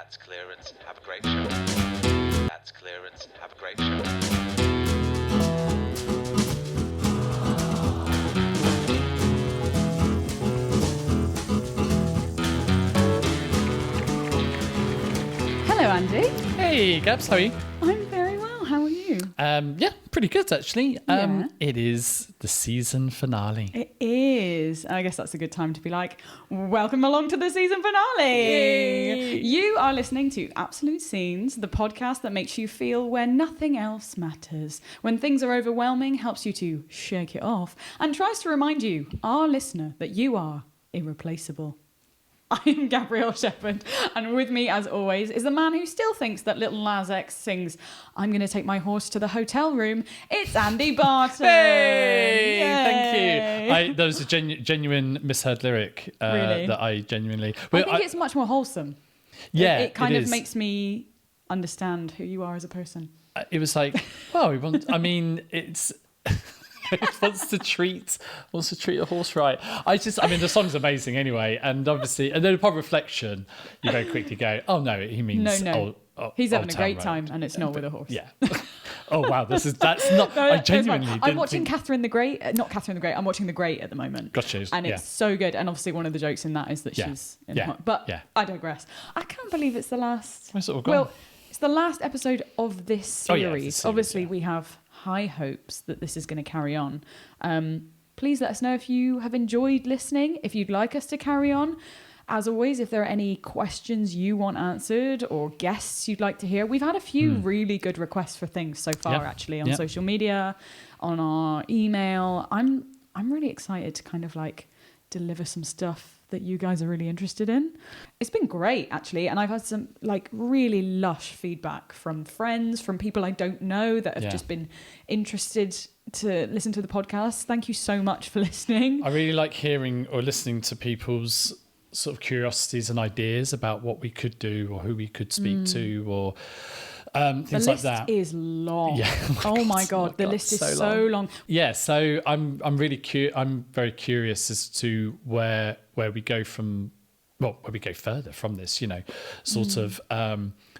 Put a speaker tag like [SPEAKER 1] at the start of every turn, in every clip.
[SPEAKER 1] That's clearance. Have a great show. That's clearance. Have a great show.
[SPEAKER 2] Hello, Andy.
[SPEAKER 3] Hey, Gabs, how are you?
[SPEAKER 2] I'm very well. How are you?
[SPEAKER 3] Yeah, pretty good actually.
[SPEAKER 2] Yeah.
[SPEAKER 3] It is the season finale.
[SPEAKER 2] It is. I guess that's a good time to be like, welcome along to the season finale.
[SPEAKER 3] Yay.
[SPEAKER 2] You are listening to Absolute Scenes, the podcast that makes you feel where nothing else matters. When things are overwhelming, helps you to shake it off, and tries to remind you, our listener, that you are irreplaceable. I am Gabrielle Shepherd, and with me, as always, is the man who still thinks that Little Nas X sings, "I'm going to take my horse to the hotel room." It's Andy Barton.
[SPEAKER 3] Hey,
[SPEAKER 2] Yay.
[SPEAKER 3] thank you. That was a genuine misheard lyric
[SPEAKER 2] Really?
[SPEAKER 3] that I genuinely...
[SPEAKER 2] I think it's much more wholesome.
[SPEAKER 3] Yeah,
[SPEAKER 2] It kind of
[SPEAKER 3] is.
[SPEAKER 2] makes me understand who you are as a person.
[SPEAKER 3] It was like, well, it's... It wants to treat a horse right. The song's amazing anyway, and obviously, and then upon reflection, you very quickly go, oh no, he means
[SPEAKER 2] No. He's having a great time, and it's not with a horse.
[SPEAKER 3] Yeah. Oh wow, that's not.
[SPEAKER 2] No,
[SPEAKER 3] I
[SPEAKER 2] it's
[SPEAKER 3] genuinely.
[SPEAKER 2] fine. I'm watching Catherine the Great, not Catherine the Great. I'm watching The Great at the moment.
[SPEAKER 3] Gotcha.
[SPEAKER 2] And it's so good. And obviously, one of the jokes in that is that she's in a but I digress. I can't believe it's the last. It's the last episode of this series. Obviously, we have high hopes that this is going to carry on. Please let us know if you have enjoyed listening, if you'd like us to carry on. As always, if there are any questions you want answered or guests you'd like to hear, we've had a few really good requests for things so far, actually, on social media, on our email. I'm really excited to kind of like deliver some stuff that you guys are really interested in. It's been great, actually, and I've had some like really lush feedback from friends, from people I don't know that have just been interested to listen to the podcast. Thank you so much for listening.
[SPEAKER 3] I really like hearing or listening to people's sort of curiosities and ideas about what we could do or who we could speak to or things like that.
[SPEAKER 2] The list is long.
[SPEAKER 3] Yeah.
[SPEAKER 2] Oh my God, the list is so long.
[SPEAKER 3] Yeah, so I'm very curious as to where we go from, where we go further from this, sort of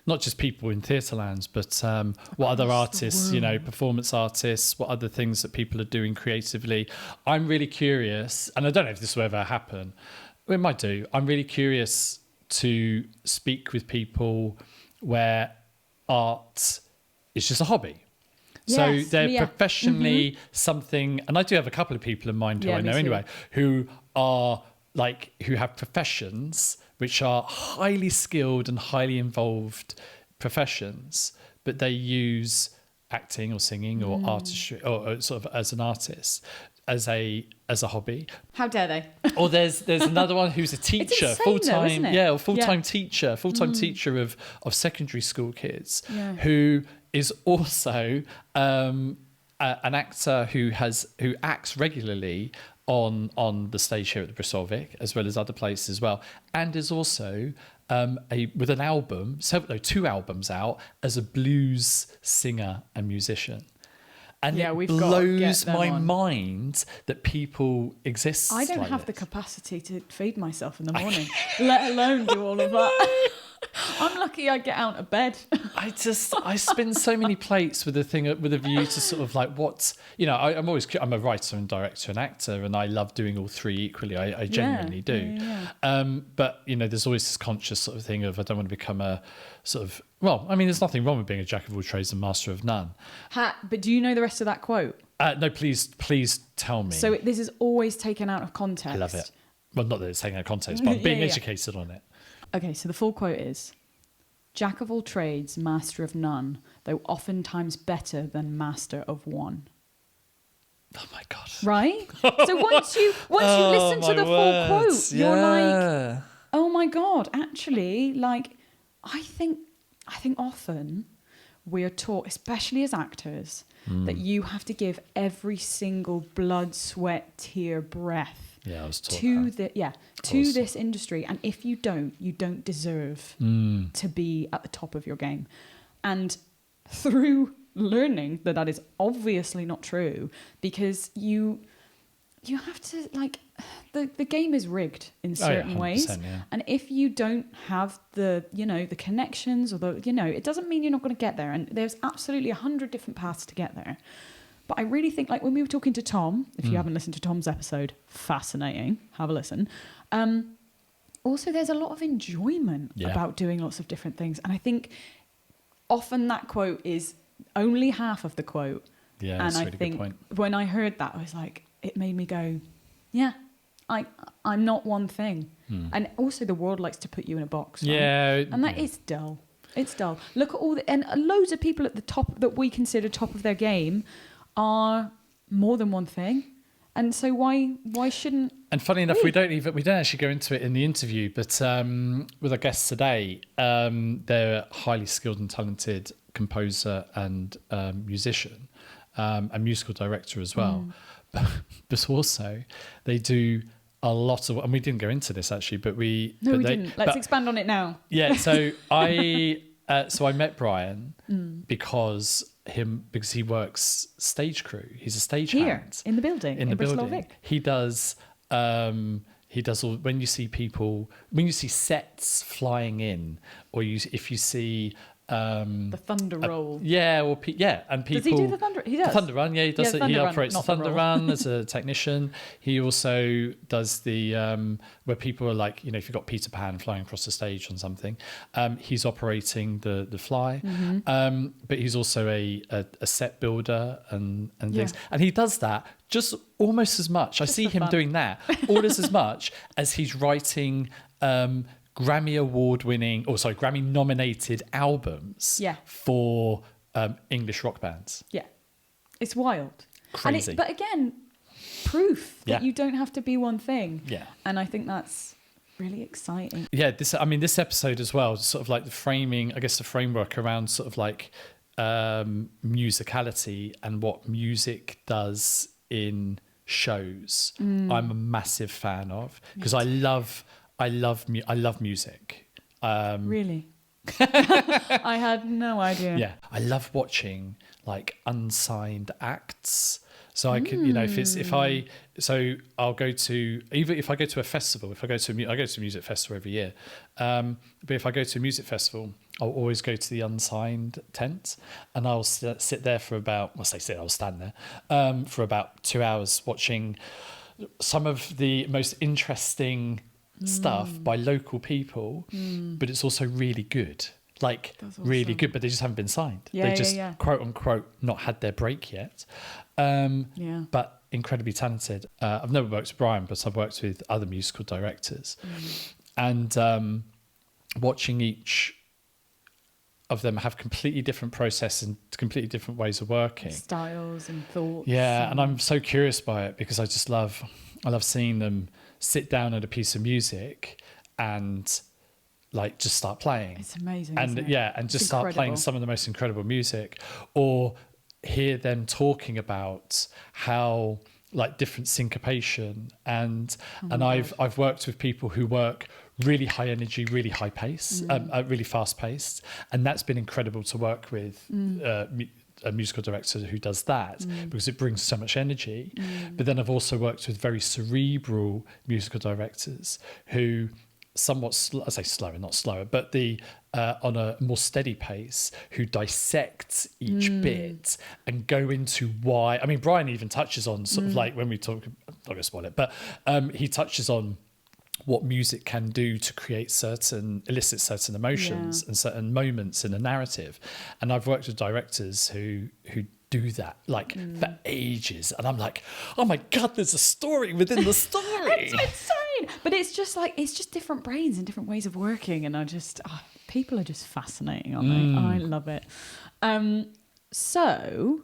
[SPEAKER 3] not just people in Theatrelands, but what other artists, performance artists, what other things that people are doing creatively. I'm really curious, and I don't know if this will ever happen. It might do. I'm really curious to speak with people where art is just a hobby. So they're professionally something, and I do have a couple of people in mind who I know anyway, who have professions which are highly skilled and highly involved professions, but they use acting or singing or artistry or sort of as an artist as a hobby.
[SPEAKER 2] How dare they?
[SPEAKER 3] Or there's another one who's a teacher, full-time teacher of secondary school kids, who is also an actor who acts regularly on the stage here at the Bristol Vic, as well as other places as well, and is also with an album, two albums out as a blues singer and musician. And it blows my mind that people exist.
[SPEAKER 2] I don't have the capacity to feed myself in the morning, let alone do all of that. I'm lucky I get out of bed.
[SPEAKER 3] I spin so many plates with a view to sort of like I'm a writer and director and actor, and I love doing all three equally. I genuinely do. But there's always this conscious sort of thing of I don't want to become a sort of, there's nothing wrong with being a jack of all trades and master of none.
[SPEAKER 2] But do you know the rest of that quote?
[SPEAKER 3] No, please tell me.
[SPEAKER 2] So this is always taken out of context.
[SPEAKER 3] I love it. Well, not that it's taken out of context, but I'm being educated on it.
[SPEAKER 2] Okay, so the full quote is, "Jack of all trades, master of none, though oftentimes better than master of one."
[SPEAKER 3] Oh my God.
[SPEAKER 2] Right? So once you listen to the full quote, you're like, oh my God, actually, like, I think often we're taught, especially as actors, that you have to give every single blood, sweat, tear, breath to this industry, and if you don't deserve to be at the top of your game. And through learning that is obviously not true, because you have to like the game is rigged in certain ways,
[SPEAKER 3] yeah.
[SPEAKER 2] and if you don't have the the connections or the it doesn't mean you're not going to get there. And there's absolutely 100 different paths to get there. But I really think, like when we were talking to Tom, if you haven't listened to Tom's episode, fascinating, have a listen. Also, there's a lot of enjoyment about doing lots of different things, and I think often that quote is only half of the quote.
[SPEAKER 3] Yeah,
[SPEAKER 2] and
[SPEAKER 3] that's a
[SPEAKER 2] I
[SPEAKER 3] really
[SPEAKER 2] think
[SPEAKER 3] good point.
[SPEAKER 2] when I heard that, I was like, it made me go, yeah, I'm not one thing. And also the world likes to put you in a box. Right?
[SPEAKER 3] Yeah.
[SPEAKER 2] And that is dull. It's dull. Look at all and loads of people at the top that we consider top of their game are more than one thing. And so why shouldn't...
[SPEAKER 3] And funny enough, we don't actually go into it in the interview, but with our guests today, they're a highly skilled and talented composer and musician, and musical director as well. But also they do a lot of, and we didn't go into this actually, but we
[SPEAKER 2] didn't. Let's expand on it now.
[SPEAKER 3] Yeah. So I met Brian because he works stage crew. He's a stage hand
[SPEAKER 2] in the building in Bristol Vic.
[SPEAKER 3] He does all, when you see sets flying in, or if you see
[SPEAKER 2] the thunder roll.
[SPEAKER 3] And people. Does
[SPEAKER 2] he do the thunder? He does.
[SPEAKER 3] The thunder run, he does. He operates the thunder run as a technician. He also does the where people are like, if you've got Peter Pan flying across the stage on something, he's operating the fly. But he's also a set builder and things, and he does that just almost as much. I see him doing that almost as much as he's writing. Grammy nominated albums for English rock bands.
[SPEAKER 2] Yeah. It's wild.
[SPEAKER 3] Crazy.
[SPEAKER 2] But again, proof that you don't have to be one thing.
[SPEAKER 3] Yeah.
[SPEAKER 2] And I think that's really exciting.
[SPEAKER 3] Yeah, this episode as well, sort of like the framing, I guess the framework around sort of like musicality and what music does in shows. I'm a massive fan of, because I love music.
[SPEAKER 2] Really? I had no idea.
[SPEAKER 3] Yeah, I love watching like unsigned acts. So I could, I'll go to, even if I go to a festival, I go to a music festival every year. But if I go to a music festival, I'll always go to the unsigned tent, and I'll sit there for about, I'll stand there for about 2 hours watching some of the most interesting stuff by local people, but it's also really good. Like awesome. Really good, but they just haven't been signed. They just quote unquote not had their break yet. But incredibly talented. I've never worked with Brian, but I've worked with other musical directors, and watching each of them have completely different process and completely different ways of working,
[SPEAKER 2] styles and thoughts.
[SPEAKER 3] Yeah, and I'm so curious by it, because I love seeing them sit down at a piece of music and like just start playing.
[SPEAKER 2] It's amazing.
[SPEAKER 3] And
[SPEAKER 2] isn't it?
[SPEAKER 3] And just start playing some of the most incredible music, or hear them talking about how like different syncopation and I've worked with people who work really high energy, really high pace, really fast paced, and that's been incredible to work with a musical director who does that, because it brings so much energy. But then I've also worked with very cerebral musical directors who somewhat slower, not slower, but on a more steady pace, who dissect each bit and go into why. I mean, Brian even touches on sort of like when we talk, I'm not going to spoil it, but he touches on what music can do to elicit certain emotions and certain moments in a narrative. And I've worked with directors who do that like for ages, and I'm like, oh my god, there's a story within the story.
[SPEAKER 2] It's insane. But it's just different brains and different ways of working, and people are just fascinating, aren't they? I love it. So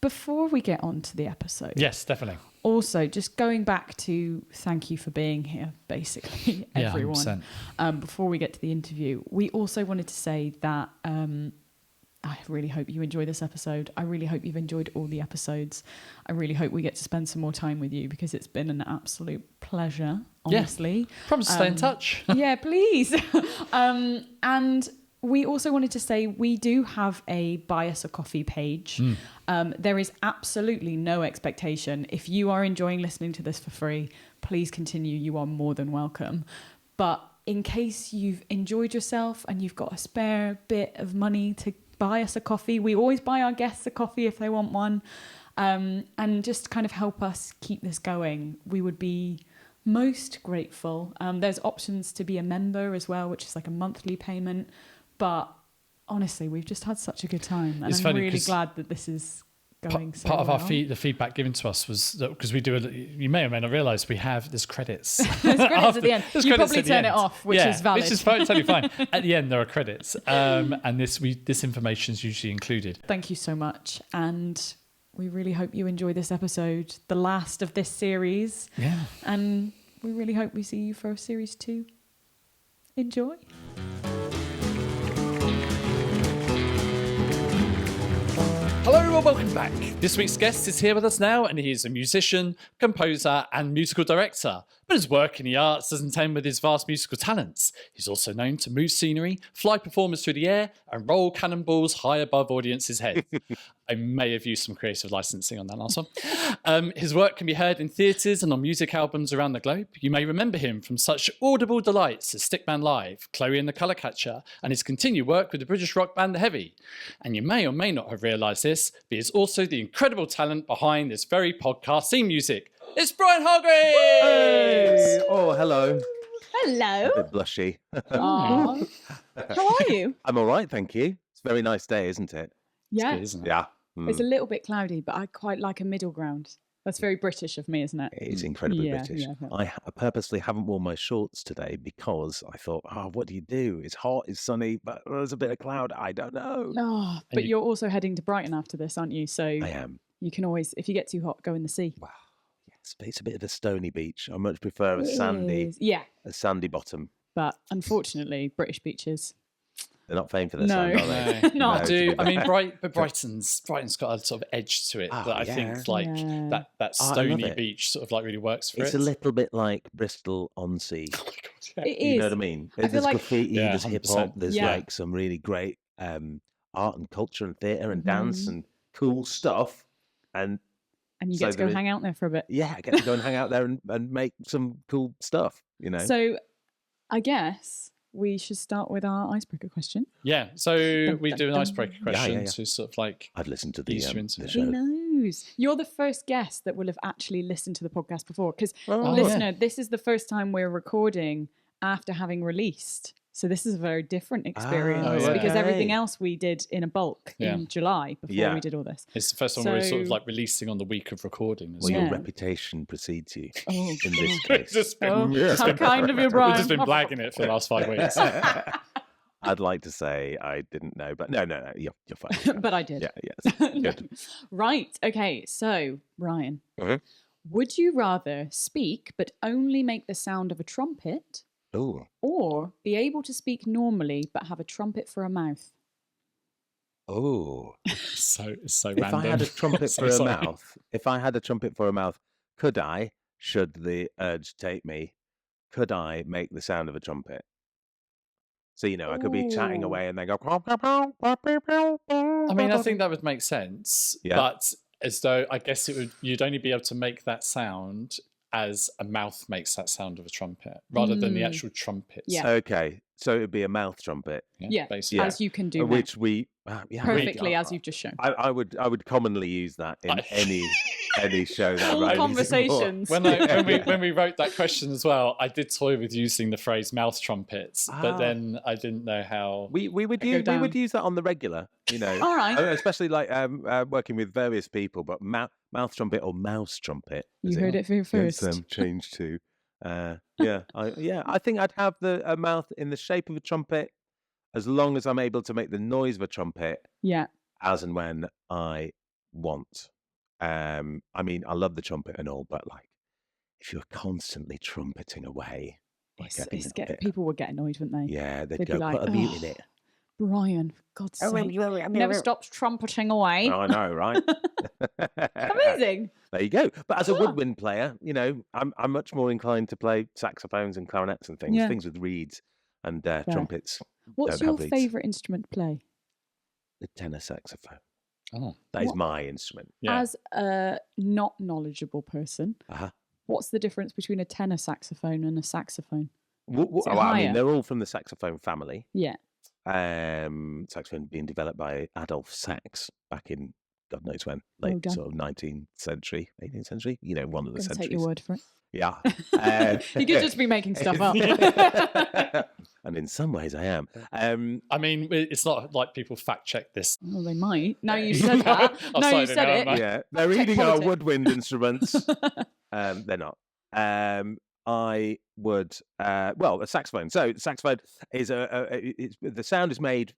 [SPEAKER 2] before we get on to the episode,
[SPEAKER 3] yes, definitely.
[SPEAKER 2] Also, just going back to thank you for being here, basically, everyone. Before we get to the interview, we also wanted to say that I really hope you enjoy this episode. I really hope you've enjoyed all the episodes. I really hope we get to spend some more time with you, because it's been an absolute pleasure, honestly.
[SPEAKER 3] Promise to stay in touch.
[SPEAKER 2] Yeah, please. And we also wanted to say we do have a Buy Us a Coffee page. There is absolutely no expectation. If you are enjoying listening to this for free, please continue. You are more than welcome. But in case you've enjoyed yourself and you've got a spare bit of money to buy us a coffee, we always buy our guests a coffee if they want one. And just kind of help us keep this going. We would be most grateful. There's options to be a member as well, which is like a monthly payment. But honestly, we've just had such a good time. And I'm really glad that this is going so well.
[SPEAKER 3] Part of the feedback given to us was that because we do, you may or may not realise, there's credits.
[SPEAKER 2] There's credits at the end. You probably turn it off, which is valid.
[SPEAKER 3] Which is totally fine. At the end, there are credits. And this information is usually included.
[SPEAKER 2] Thank you so much. And we really hope you enjoy this episode, the last of this series.
[SPEAKER 3] Yeah.
[SPEAKER 2] And we really hope we see you for series 2. Enjoy.
[SPEAKER 3] Hello and welcome back. This week's guest is here with us now, and he is a musician, composer and musical director. But his work in the arts doesn't end with his vast musical talents. He's also known to move scenery, fly performers through the air and roll cannonballs high above audiences' heads. I may have used some creative licensing on that last one. His work can be heard in theatres and on music albums around the globe. You may remember him from such audible delights as Stickman Live, Chloe and the Colour Catcher, and his continued work with the British rock band The Heavy. And you may or may not have realised this, but he is also the incredible talent behind this very podcast theme music. It's Brian Hargreaves!
[SPEAKER 4] Hey! Oh, hello.
[SPEAKER 2] Hello.
[SPEAKER 4] A bit blushy.
[SPEAKER 2] How are you?
[SPEAKER 4] I'm all right, thank you. It's a very nice day, isn't it?
[SPEAKER 2] Yeah.
[SPEAKER 3] It's good, isn't it?
[SPEAKER 4] Yeah.
[SPEAKER 2] It's a little bit cloudy, but I quite like a middle ground. That's very British of me, isn't it?
[SPEAKER 4] It's incredibly British.
[SPEAKER 2] Yeah.
[SPEAKER 4] I purposely haven't worn my shorts today because I thought, what do you do? It's hot, it's sunny, but there's a bit of cloud. I don't know.
[SPEAKER 2] Oh, but you're also heading to Brighton after this, aren't you? So
[SPEAKER 4] I am.
[SPEAKER 2] You can always, if you get too hot, go in the sea.
[SPEAKER 4] Wow. Yes, but it's a bit of a stony beach. I much prefer a sandy bottom.
[SPEAKER 2] But unfortunately, British beaches.
[SPEAKER 4] They're not famed for their
[SPEAKER 2] No.
[SPEAKER 4] sand, are they?
[SPEAKER 2] Not.
[SPEAKER 3] I mean, Brighton's got a sort of edge to it that I think like that stony beach sort of like really works for it.
[SPEAKER 4] It's a little bit like Bristol on Sea.
[SPEAKER 3] Oh my God, yeah.
[SPEAKER 2] It is.
[SPEAKER 4] You know what I mean? There's graffiti, there's hip hop, there's like some really great art and culture and theatre and dance and cool stuff. And
[SPEAKER 2] you get to go hang out there for a bit.
[SPEAKER 4] Yeah, I get to go and hang out there and make some cool stuff, you know.
[SPEAKER 2] So I guess we should start with our icebreaker question.
[SPEAKER 3] Yeah, so we do an icebreaker question to sort of like...
[SPEAKER 4] I've listened to the show.
[SPEAKER 2] He knows. You're the first guest that will have actually listened to the podcast before. Because, listener, this is the first time we're recording after having released. So this is a very different experience because everything else we did in a bulk in July before we did all this.
[SPEAKER 3] It's the first time we're sort of like releasing on the week of recording.
[SPEAKER 4] Your reputation precedes you in this case.
[SPEAKER 2] How kind of you, Brian.
[SPEAKER 3] We've just been blagging it for the last 5 weeks.
[SPEAKER 4] I'd like to say I didn't know, but no, you're fine.
[SPEAKER 2] But I did.
[SPEAKER 4] Yeah, good.
[SPEAKER 2] Right. Okay. So, Ryan, would you rather speak but only make the sound of a trumpet?
[SPEAKER 4] Ooh.
[SPEAKER 2] Or be able to speak normally but have a trumpet for a mouth?
[SPEAKER 4] Oh.
[SPEAKER 3] So
[SPEAKER 4] if
[SPEAKER 3] random.
[SPEAKER 4] I had a trumpet for a mouth, should the urge take me, could I make the sound of a trumpet? So, I could be chatting away and they go...
[SPEAKER 3] I mean, I think that would make sense. Yeah. But as though, I guess you'd only be able to make that sound as a mouth makes that sound of a trumpet, rather than the actual trumpet.
[SPEAKER 2] Yeah.
[SPEAKER 4] Okay, so it would be a mouth trumpet.
[SPEAKER 2] Yeah,
[SPEAKER 3] basically.
[SPEAKER 2] As you can do.
[SPEAKER 4] Which we...
[SPEAKER 2] perfectly, as you've just shown.
[SPEAKER 4] I would commonly use that in any show that
[SPEAKER 2] I conversations.
[SPEAKER 3] When we wrote that question as well, I did toy with using the phrase mouth trumpets, but then I didn't know how
[SPEAKER 4] we would use that on the regular,
[SPEAKER 2] All right.
[SPEAKER 4] Especially like working with various people, but mouth trumpet or mouse trumpet.
[SPEAKER 2] You heard it here first.
[SPEAKER 4] Changed to I think I'd have a mouth in the shape of a trumpet, as long as I'm able to make the noise of a trumpet.
[SPEAKER 2] Yeah.
[SPEAKER 4] As and when I want. I mean, I love the trumpet and all, but like, if you're constently trumpeting away,
[SPEAKER 2] people would get annoyed, wouldn't they?
[SPEAKER 4] Yeah, they'd
[SPEAKER 2] go,
[SPEAKER 4] put a mute in it.
[SPEAKER 2] Brian, for God's sake, never stops trumpeting away.
[SPEAKER 4] I know, right?
[SPEAKER 2] Amazing.
[SPEAKER 4] There you go. But as a woodwind player, I'm much more inclined to play saxophones and clarinets and things with reeds and trumpets.
[SPEAKER 2] What's your favourite instrument to play?
[SPEAKER 4] The tenor saxophone.
[SPEAKER 3] Oh,
[SPEAKER 4] that is my instrument.
[SPEAKER 2] Yeah. As a not knowledgeable person, what's the difference between a tenor saxophone and a saxophone?
[SPEAKER 4] I mean, they're all from the saxophone family.
[SPEAKER 2] Yeah.
[SPEAKER 4] Saxophone being developed by Adolf Sax back in God knows when, late sort of 19th century, 18th century. You know, one of the centuries.
[SPEAKER 2] Take your word for it.
[SPEAKER 4] Yeah.
[SPEAKER 2] You could just be making stuff up.
[SPEAKER 4] And in some ways I am.
[SPEAKER 3] I mean, it's not like people fact check this.
[SPEAKER 2] Well, they might. Now you said that. Now you said it.
[SPEAKER 4] Yeah, they're reading our woodwind instruments. They're not. I would, a saxophone. So the saxophone is the sound is made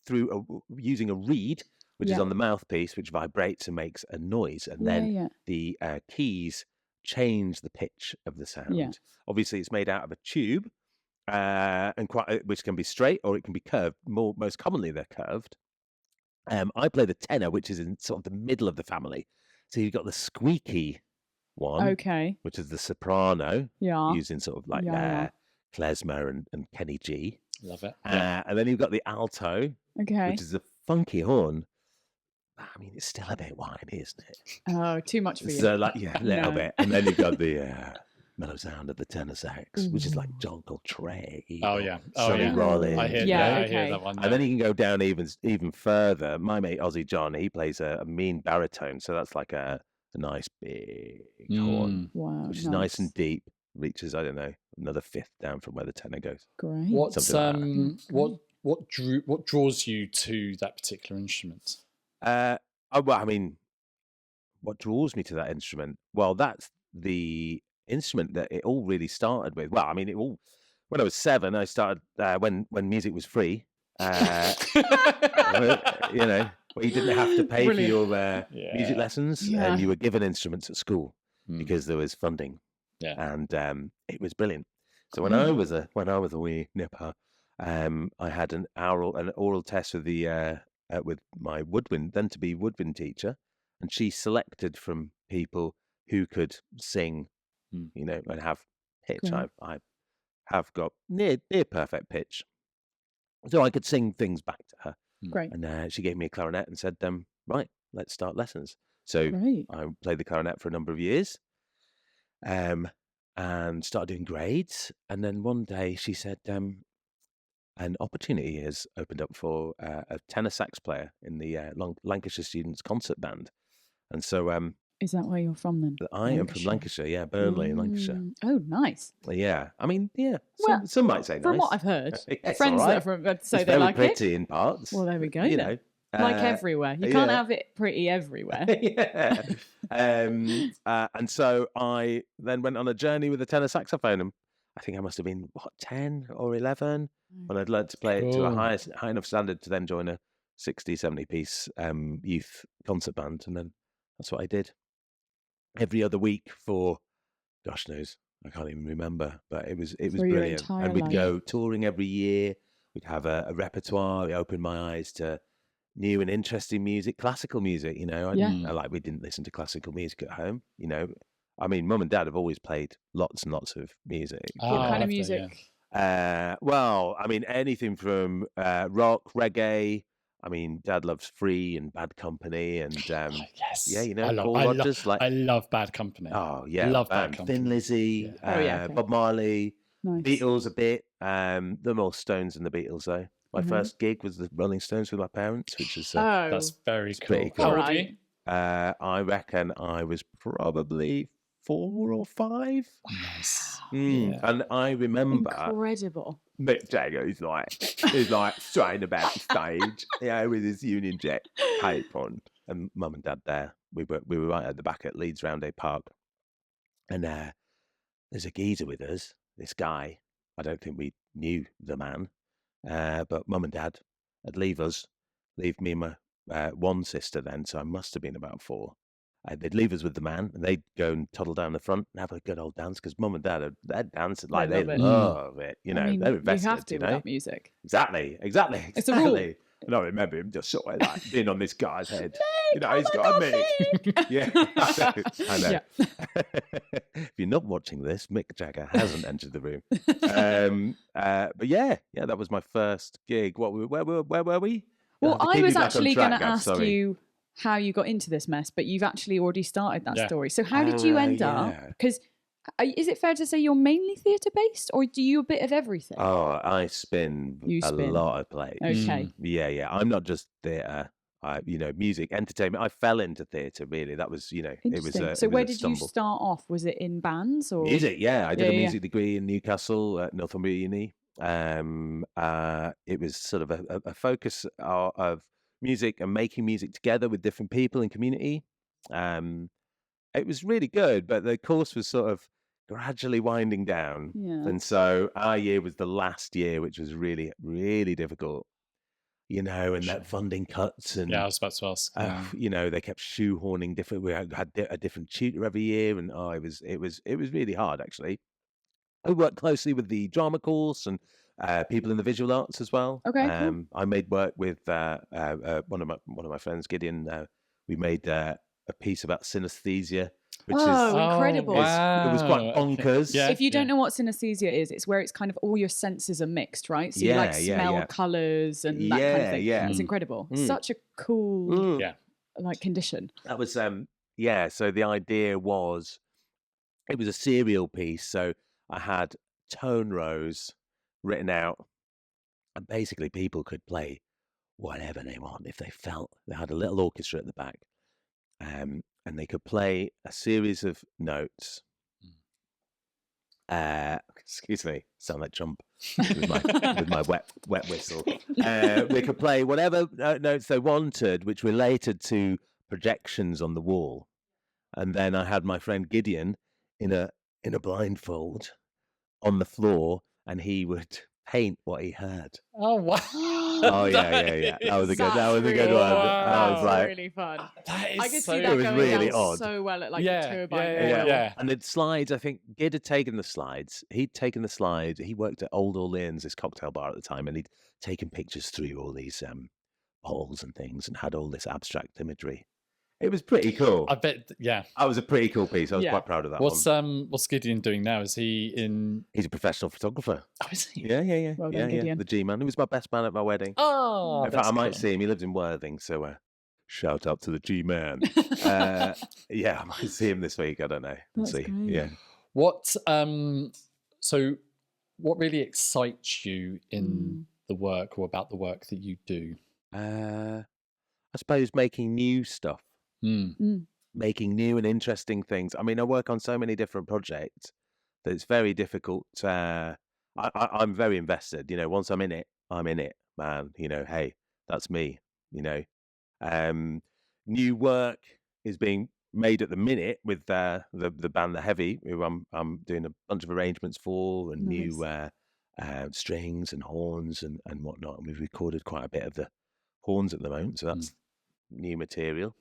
[SPEAKER 4] through using a reed, which is on the mouthpiece, which vibrates and makes a noise. And then the keys change the pitch of the sound. Yeah. Obviously, it's made out of a tube, which can be straight or it can be curved. Most commonly, they're curved. I play the tenor, which is in sort of the middle of the family. So you've got the squeaky one, which is the soprano, using sort of like klezmer and Kenny G.
[SPEAKER 3] Love it.
[SPEAKER 4] And then you've got the alto, which is a funky horn. I mean, it's still a bit whiny, isn't it?
[SPEAKER 2] Oh, too much for you.
[SPEAKER 4] So, a little bit. And then you've got the mellow sound of the tenor sax, which is like John Coltrane.
[SPEAKER 3] Sonny
[SPEAKER 4] Rollins.
[SPEAKER 3] I hear that one.
[SPEAKER 4] And then you can go down even further. My mate Ozzy John, he plays a mean baritone, so that's like a nice big horn, which is nice and deep. Reaches, I don't know, another fifth down from where the tenor goes.
[SPEAKER 2] Great.
[SPEAKER 3] What draws you to that particular instrument?
[SPEAKER 4] I mean, what draws me to that instrument? Well, that's the instrument that it all really started with. Well, I mean, when I was 7, I started when music was free. You know, where you didn't have to pay for your music lessons, and you were given instruments at school because there was funding.
[SPEAKER 3] Yeah,
[SPEAKER 4] and it was brilliant. So when I was a wee nipper, I had an oral test with with my woodwind teacher, and she selected from people who could sing, you know, and have pitch. I have got near perfect pitch, so I could sing things back to her.
[SPEAKER 2] Great.
[SPEAKER 4] And she gave me a clarinet and said, "Right, let's start lessons." So I played the clarinet for a number of years, and started doing grades. And then one day she said, an opportunity has opened up for a tenor sax player in the Lancashire Students Concert Band. And so...
[SPEAKER 2] is that where you're from then?
[SPEAKER 4] I am from Lancashire, Burnley in Lancashire.
[SPEAKER 2] Oh, nice.
[SPEAKER 4] Yeah, I mean, some might say nice.
[SPEAKER 2] From what I've heard, friends
[SPEAKER 4] that
[SPEAKER 2] are from say
[SPEAKER 4] it's
[SPEAKER 2] they like it.
[SPEAKER 4] Very pretty in parts.
[SPEAKER 2] Well, there we go. You know, like everywhere, you can't have it pretty everywhere.
[SPEAKER 4] And so I then went on a journey with the tenor saxophone. And I think I must have been 10 or 11 when I'd learned to play it to a high enough standard to then join a 60, 70 piece youth concert band, and then that's what I did. Every other week for, gosh knows, I can't even remember, but it was brilliant. And we'd go touring every year. We'd have a repertoire. It opened my eyes to new and interesting music, classical music. You know, we didn't listen to classical music at home. You know, I mean, Mum and Dad have always played lots and lots of music.
[SPEAKER 2] What kind of music?
[SPEAKER 4] Well, I mean, anything from rock, reggae. I mean, Dad loves Free and Bad Company, and you know, Paul Rodgers.
[SPEAKER 3] I love Bad Company.
[SPEAKER 4] Oh yeah,
[SPEAKER 3] love Bad Company.
[SPEAKER 4] Thin Lizzy, Bob Marley, Beatles a bit. The more Stones than the Beatles though. My first gig was the Rolling Stones with my parents, which is
[SPEAKER 3] that's very cool.
[SPEAKER 4] Pretty cool.
[SPEAKER 3] How old are you?
[SPEAKER 4] I reckon I was probably 4 or 5.
[SPEAKER 3] Nice.
[SPEAKER 4] And I remember
[SPEAKER 2] incredible.
[SPEAKER 4] Mick Jagger is like straying about the stage, with his Union Jack cape on, and Mum and Dad there. We were right at the back at Leeds Roundhay Park, and there's a geezer with us. This guy, I don't think we knew the man, but Mum and Dad would leave me and my one sister then, so I must have been about 4. They'd leave us with the man, and they'd go and toddle down the front and have a good old dance, because Mum and Dad they'd dance like they love it. You know, they're invested.
[SPEAKER 2] You have to with that music.
[SPEAKER 4] Exactly.
[SPEAKER 2] It's a rule.
[SPEAKER 4] And I remember him just sort of like being on this guy's head. He's got a Mick. Yeah, I know. Yeah. If you're not watching this, Mick Jagger hasn't entered the room. But yeah, that was my first gig. Where were we?
[SPEAKER 2] Well, I was actually going to ask you how you got into this mess, but you've actually already started that story. So how did you end up? Because is it fair to say you're mainly theatre based, or do you a bit of everything?
[SPEAKER 4] Oh, I spin a lot of plays.
[SPEAKER 2] Okay.
[SPEAKER 4] Yeah. I'm not just theatre. Music, entertainment. I fell into theatre. Really, that was it was.
[SPEAKER 2] So where did you start off? Was it in bands or
[SPEAKER 4] music? Yeah, I did a music degree in Newcastle at Northumbria Uni. It was sort of a focus of music and making music together with different people in community. It was really good, but the course was sort of gradually winding down.
[SPEAKER 2] Yeah.
[SPEAKER 4] And so our year was the last year, which was really, really difficult, and that funding cuts. And
[SPEAKER 3] I was about to ask.
[SPEAKER 4] They kept shoehorning different. We had a different tutor every year, and it was really hard, actually. I worked closely with the drama course and people in the visual arts as well.
[SPEAKER 2] Okay, cool.
[SPEAKER 4] I made work with one of my friends, Gideon. We made a piece about synesthesia, which is
[SPEAKER 2] incredible!
[SPEAKER 4] It was quite bonkers.
[SPEAKER 2] Yeah, if you don't know what synesthesia is, it's where it's kind of all your senses are mixed, right? So you like smell colours and that kind of thing.
[SPEAKER 4] Yeah,
[SPEAKER 2] it's incredible. Such a cool like condition.
[SPEAKER 4] That was So the idea was it was a serial piece. So I had tone rows written out, and basically people could play whatever they want if they felt. They had a little orchestra at the back, and they could play a series of notes. Excuse me, sound like Trump with my wet whistle. They could play whatever notes they wanted, which related to projections on the wall. And then I had my friend Gideon in a blindfold on the floor, and he would paint what he heard.
[SPEAKER 3] Oh wow!
[SPEAKER 4] Oh yeah. That was a good one. I was like,
[SPEAKER 2] really fun.
[SPEAKER 3] That is
[SPEAKER 2] I could
[SPEAKER 3] so,
[SPEAKER 2] see that
[SPEAKER 4] it was
[SPEAKER 2] going
[SPEAKER 4] really
[SPEAKER 2] down
[SPEAKER 4] odd.
[SPEAKER 2] so well at like the turbine.
[SPEAKER 3] Yeah.
[SPEAKER 4] And the slides, I think Gid had taken the slides. He'd taken the slides. He worked at Old Orleans, this cocktail bar at the time, and he'd taken pictures through all these bottles and things, and had all this abstract imagery. It was pretty cool.
[SPEAKER 3] I bet, yeah.
[SPEAKER 4] That was a pretty cool piece. I was quite proud of that one.
[SPEAKER 3] What's Gideon doing now? Is he in...
[SPEAKER 4] He's a professional photographer.
[SPEAKER 3] Oh, is he?
[SPEAKER 4] Yeah.
[SPEAKER 2] Well done, Gideon.
[SPEAKER 4] The G-man. He was my best man at my wedding.
[SPEAKER 3] Oh,
[SPEAKER 4] in fact, I might see him. He lives in Worthing, so shout out to the G-man. I might see him this week. I don't know.
[SPEAKER 2] That's
[SPEAKER 4] see.
[SPEAKER 2] Great.
[SPEAKER 4] Yeah.
[SPEAKER 3] What really excites you in the work or about the work that you do?
[SPEAKER 4] I suppose making new stuff. Making new and interesting things. I mean, I work on so many different projects that it's very difficult. I'm very invested. Once I'm in it, man. Hey, that's me. New work is being made at the minute with the band The Heavy, who I'm doing a bunch of arrangements for, and
[SPEAKER 2] Nice.
[SPEAKER 4] new strings and horns and whatnot. And we've recorded quite a bit of the horns at the moment, so that's new material.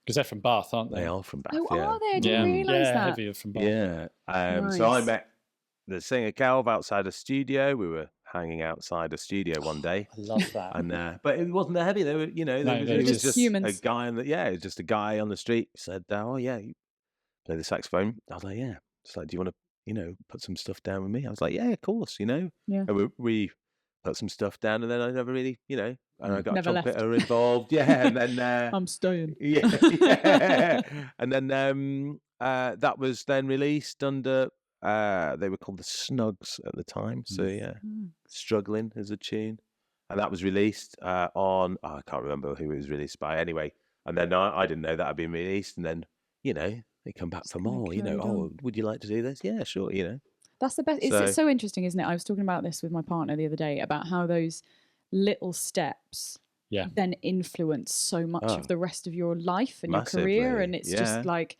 [SPEAKER 3] Because they're from Bath, aren't they?
[SPEAKER 4] They are from Bath.
[SPEAKER 2] Oh,
[SPEAKER 4] yeah.
[SPEAKER 2] are they? I didn't realise that.
[SPEAKER 3] Heavy are from Bath.
[SPEAKER 4] Yeah.
[SPEAKER 2] Nice.
[SPEAKER 4] So I met the singer Calv outside a studio. We were hanging outside a studio one day.
[SPEAKER 3] I love that.
[SPEAKER 4] And but it wasn't The Heavy. They were, it was just
[SPEAKER 2] humans.
[SPEAKER 4] a guy it was just a guy on the street said, "Oh yeah, you play the saxophone." I was like, "Yeah." It's like, "Do you want to, put some stuff down with me?" I was like, "Yeah, of course."
[SPEAKER 2] Yeah.
[SPEAKER 4] And we put some stuff down, and then I never really, and I got
[SPEAKER 2] Never
[SPEAKER 4] a
[SPEAKER 2] left.
[SPEAKER 4] trumpeter involved. Yeah, and then
[SPEAKER 2] I'm staying.
[SPEAKER 4] yeah. And then that was then released under they were called the Snugs at the time. So yeah, Struggling is a tune, and that was released on I can't remember who it was released by anyway. And then I didn't know that had been released, and then they come back for more. Oh, would you like to do this? Yeah, sure.
[SPEAKER 2] That's the best. It's so interesting, isn't it? I was talking about this with my partner the other day about how those little steps then influence so much of the rest of your life and
[SPEAKER 4] massively.
[SPEAKER 2] Your career. And it's just like,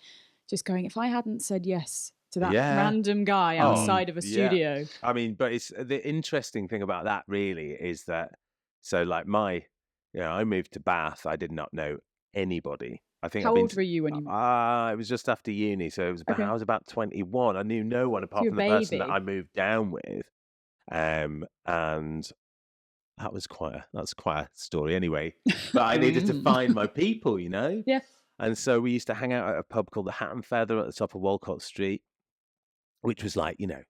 [SPEAKER 2] going, if I hadn't said yes to that random guy outside of a studio.
[SPEAKER 4] I mean, but it's the interesting thing about that really is that, so like I moved to Bath. I did not know anybody. I think
[SPEAKER 2] How old were you when you?
[SPEAKER 4] It was just after uni, so it was I was about 21. I knew no one apart from the person that I moved down with, and that's quite a story anyway. But I needed to find my people,
[SPEAKER 2] Yeah.
[SPEAKER 4] And so we used to hang out at a pub called the Hat and Feather at the top of Walcott Street, which was like, it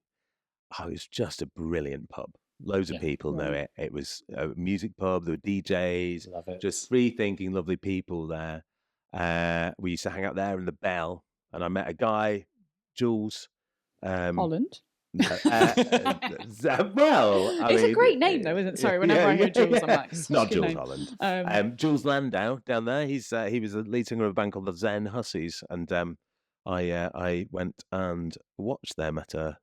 [SPEAKER 4] was just a brilliant pub. Loads of people know it. It was a music pub. There were DJs,
[SPEAKER 3] Love it.
[SPEAKER 4] just free-thinking, lovely people there. We used to hang out there in the Bell, and I met a guy, Jules.
[SPEAKER 2] Holland.
[SPEAKER 4] Well,
[SPEAKER 2] It's a great name, though, isn't it? Sorry, whenever I hear Jules, I'm like,
[SPEAKER 4] not Jules
[SPEAKER 2] name.
[SPEAKER 4] Holland. Jules Landau down there. He was the lead singer of a band called the Zen Hussies, and I went and watched them at a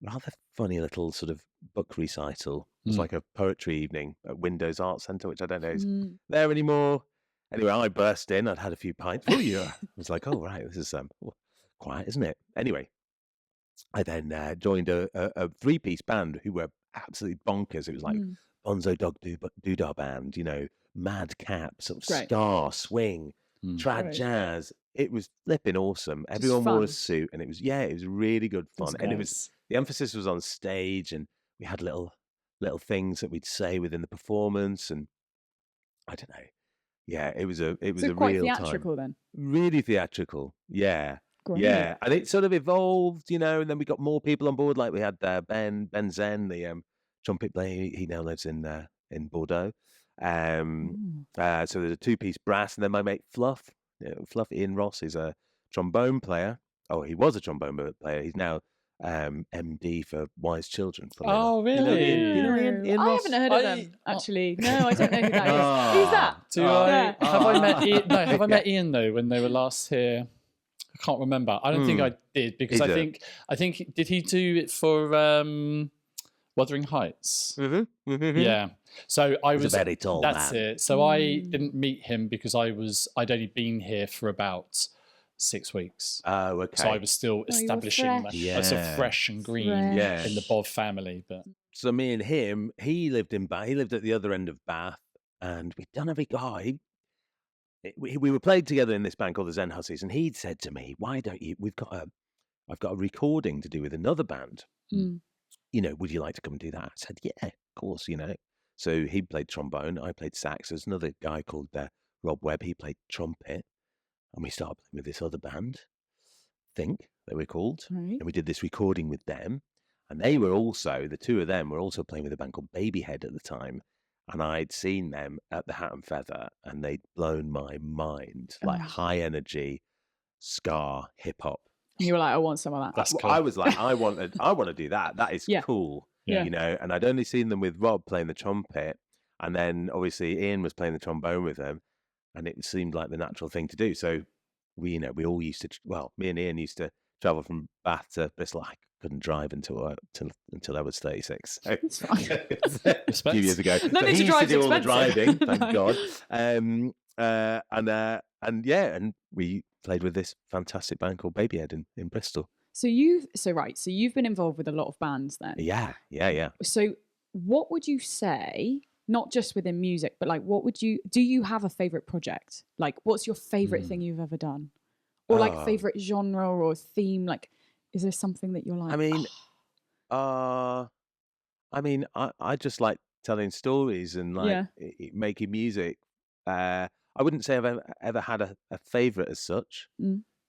[SPEAKER 4] rather funny little sort of book recital. It was like a poetry evening at Windows Art Centre, which I don't know is there anymore. Anyway, I burst in. I'd had a few pints. Oh, yeah. I was like, oh, right, this is quiet, isn't it? Anyway, I then joined a 3-piece band who were absolutely bonkers. It was like Bonzo Dog Doodah Band, Mad Cap, sort of ska, swing, trad jazz. It was flipping awesome. Everyone wore a suit, and it was really good fun. And the emphasis was on stage, and we had little things that we'd say within the performance, and I don't know. Yeah, it was a
[SPEAKER 2] quite
[SPEAKER 4] real
[SPEAKER 2] theatrical
[SPEAKER 4] time.
[SPEAKER 2] then.
[SPEAKER 4] Really theatrical. Yeah.
[SPEAKER 2] Great.
[SPEAKER 4] Yeah, and it sort of evolved, and then we got more people on board. Like we had Ben Zen, the trumpet player. He now lives in Bordeaux. So there's a 2-piece brass, and then my mate Fluff, Ian Ross, is a trombone player. Oh, he was a trombone player. He's now MD for Wise Children.
[SPEAKER 3] Oh, really?
[SPEAKER 4] Ian Ross?
[SPEAKER 2] I haven't heard of them, actually. No, I don't know who that is. Who's that?
[SPEAKER 3] Have I met Ian? No, have I met Ian though when they were last here? I can't remember. I don't think I did, because I think did he do it for Wuthering Heights?
[SPEAKER 4] Mm-hmm.
[SPEAKER 3] Yeah. So I was
[SPEAKER 4] a very tall
[SPEAKER 3] that's
[SPEAKER 4] man.
[SPEAKER 3] it. So I didn't meet him because I'd only been here for about 6 weeks.
[SPEAKER 4] Oh, okay.
[SPEAKER 3] So I was still establishing myself fresh and green in the Bob family. But
[SPEAKER 4] so me and him, he lived in Bath. He lived at the other end of Bath, and we'd done we were played together in this band called the Zen Hussies, and he'd said to me, "Why don't you? I've got a recording to do with another band. Would you like to come and do that?" I said, "Yeah, of course." So he played trombone, I played sax. There's another guy called Rob Webb. He played trumpet, and we started playing with this other band. Think they were called, and we did this recording with them. And they were also, the two of them were also playing with a band called Babyhead at the time. And I'd seen them at the Hat and Feather, and they'd blown my mind. Like high energy, ska, hip hop.
[SPEAKER 2] You were like, I want some of that.
[SPEAKER 3] That's cool.
[SPEAKER 4] I was like, I want to do that. That is cool.
[SPEAKER 2] Yeah.
[SPEAKER 4] And I'd only seen them with Rob playing the trumpet, and then obviously Ian was playing the trombone with them, and it seemed like the natural thing to do. So we all used to, me and Ian used to travel from Bath to Bristol. I couldn't drive until I was 36. So,
[SPEAKER 2] It's fine.
[SPEAKER 4] a few years ago.
[SPEAKER 2] No need
[SPEAKER 4] he
[SPEAKER 2] to
[SPEAKER 4] used
[SPEAKER 2] drive.
[SPEAKER 4] to do all the
[SPEAKER 2] Expensive.
[SPEAKER 4] driving, thank God. And we played with this fantastic band called Babyhead in Bristol.
[SPEAKER 2] So you've been involved with a lot of bands then.
[SPEAKER 4] Yeah.
[SPEAKER 2] So what would you say, not just within music, but like do you have a favorite project? Like what's your favorite thing you've ever done? Or like favorite genre or theme? Like, is there something that you're like?
[SPEAKER 4] I mean, I just like telling stories and like making music. I wouldn't say I've ever had a favorite as such.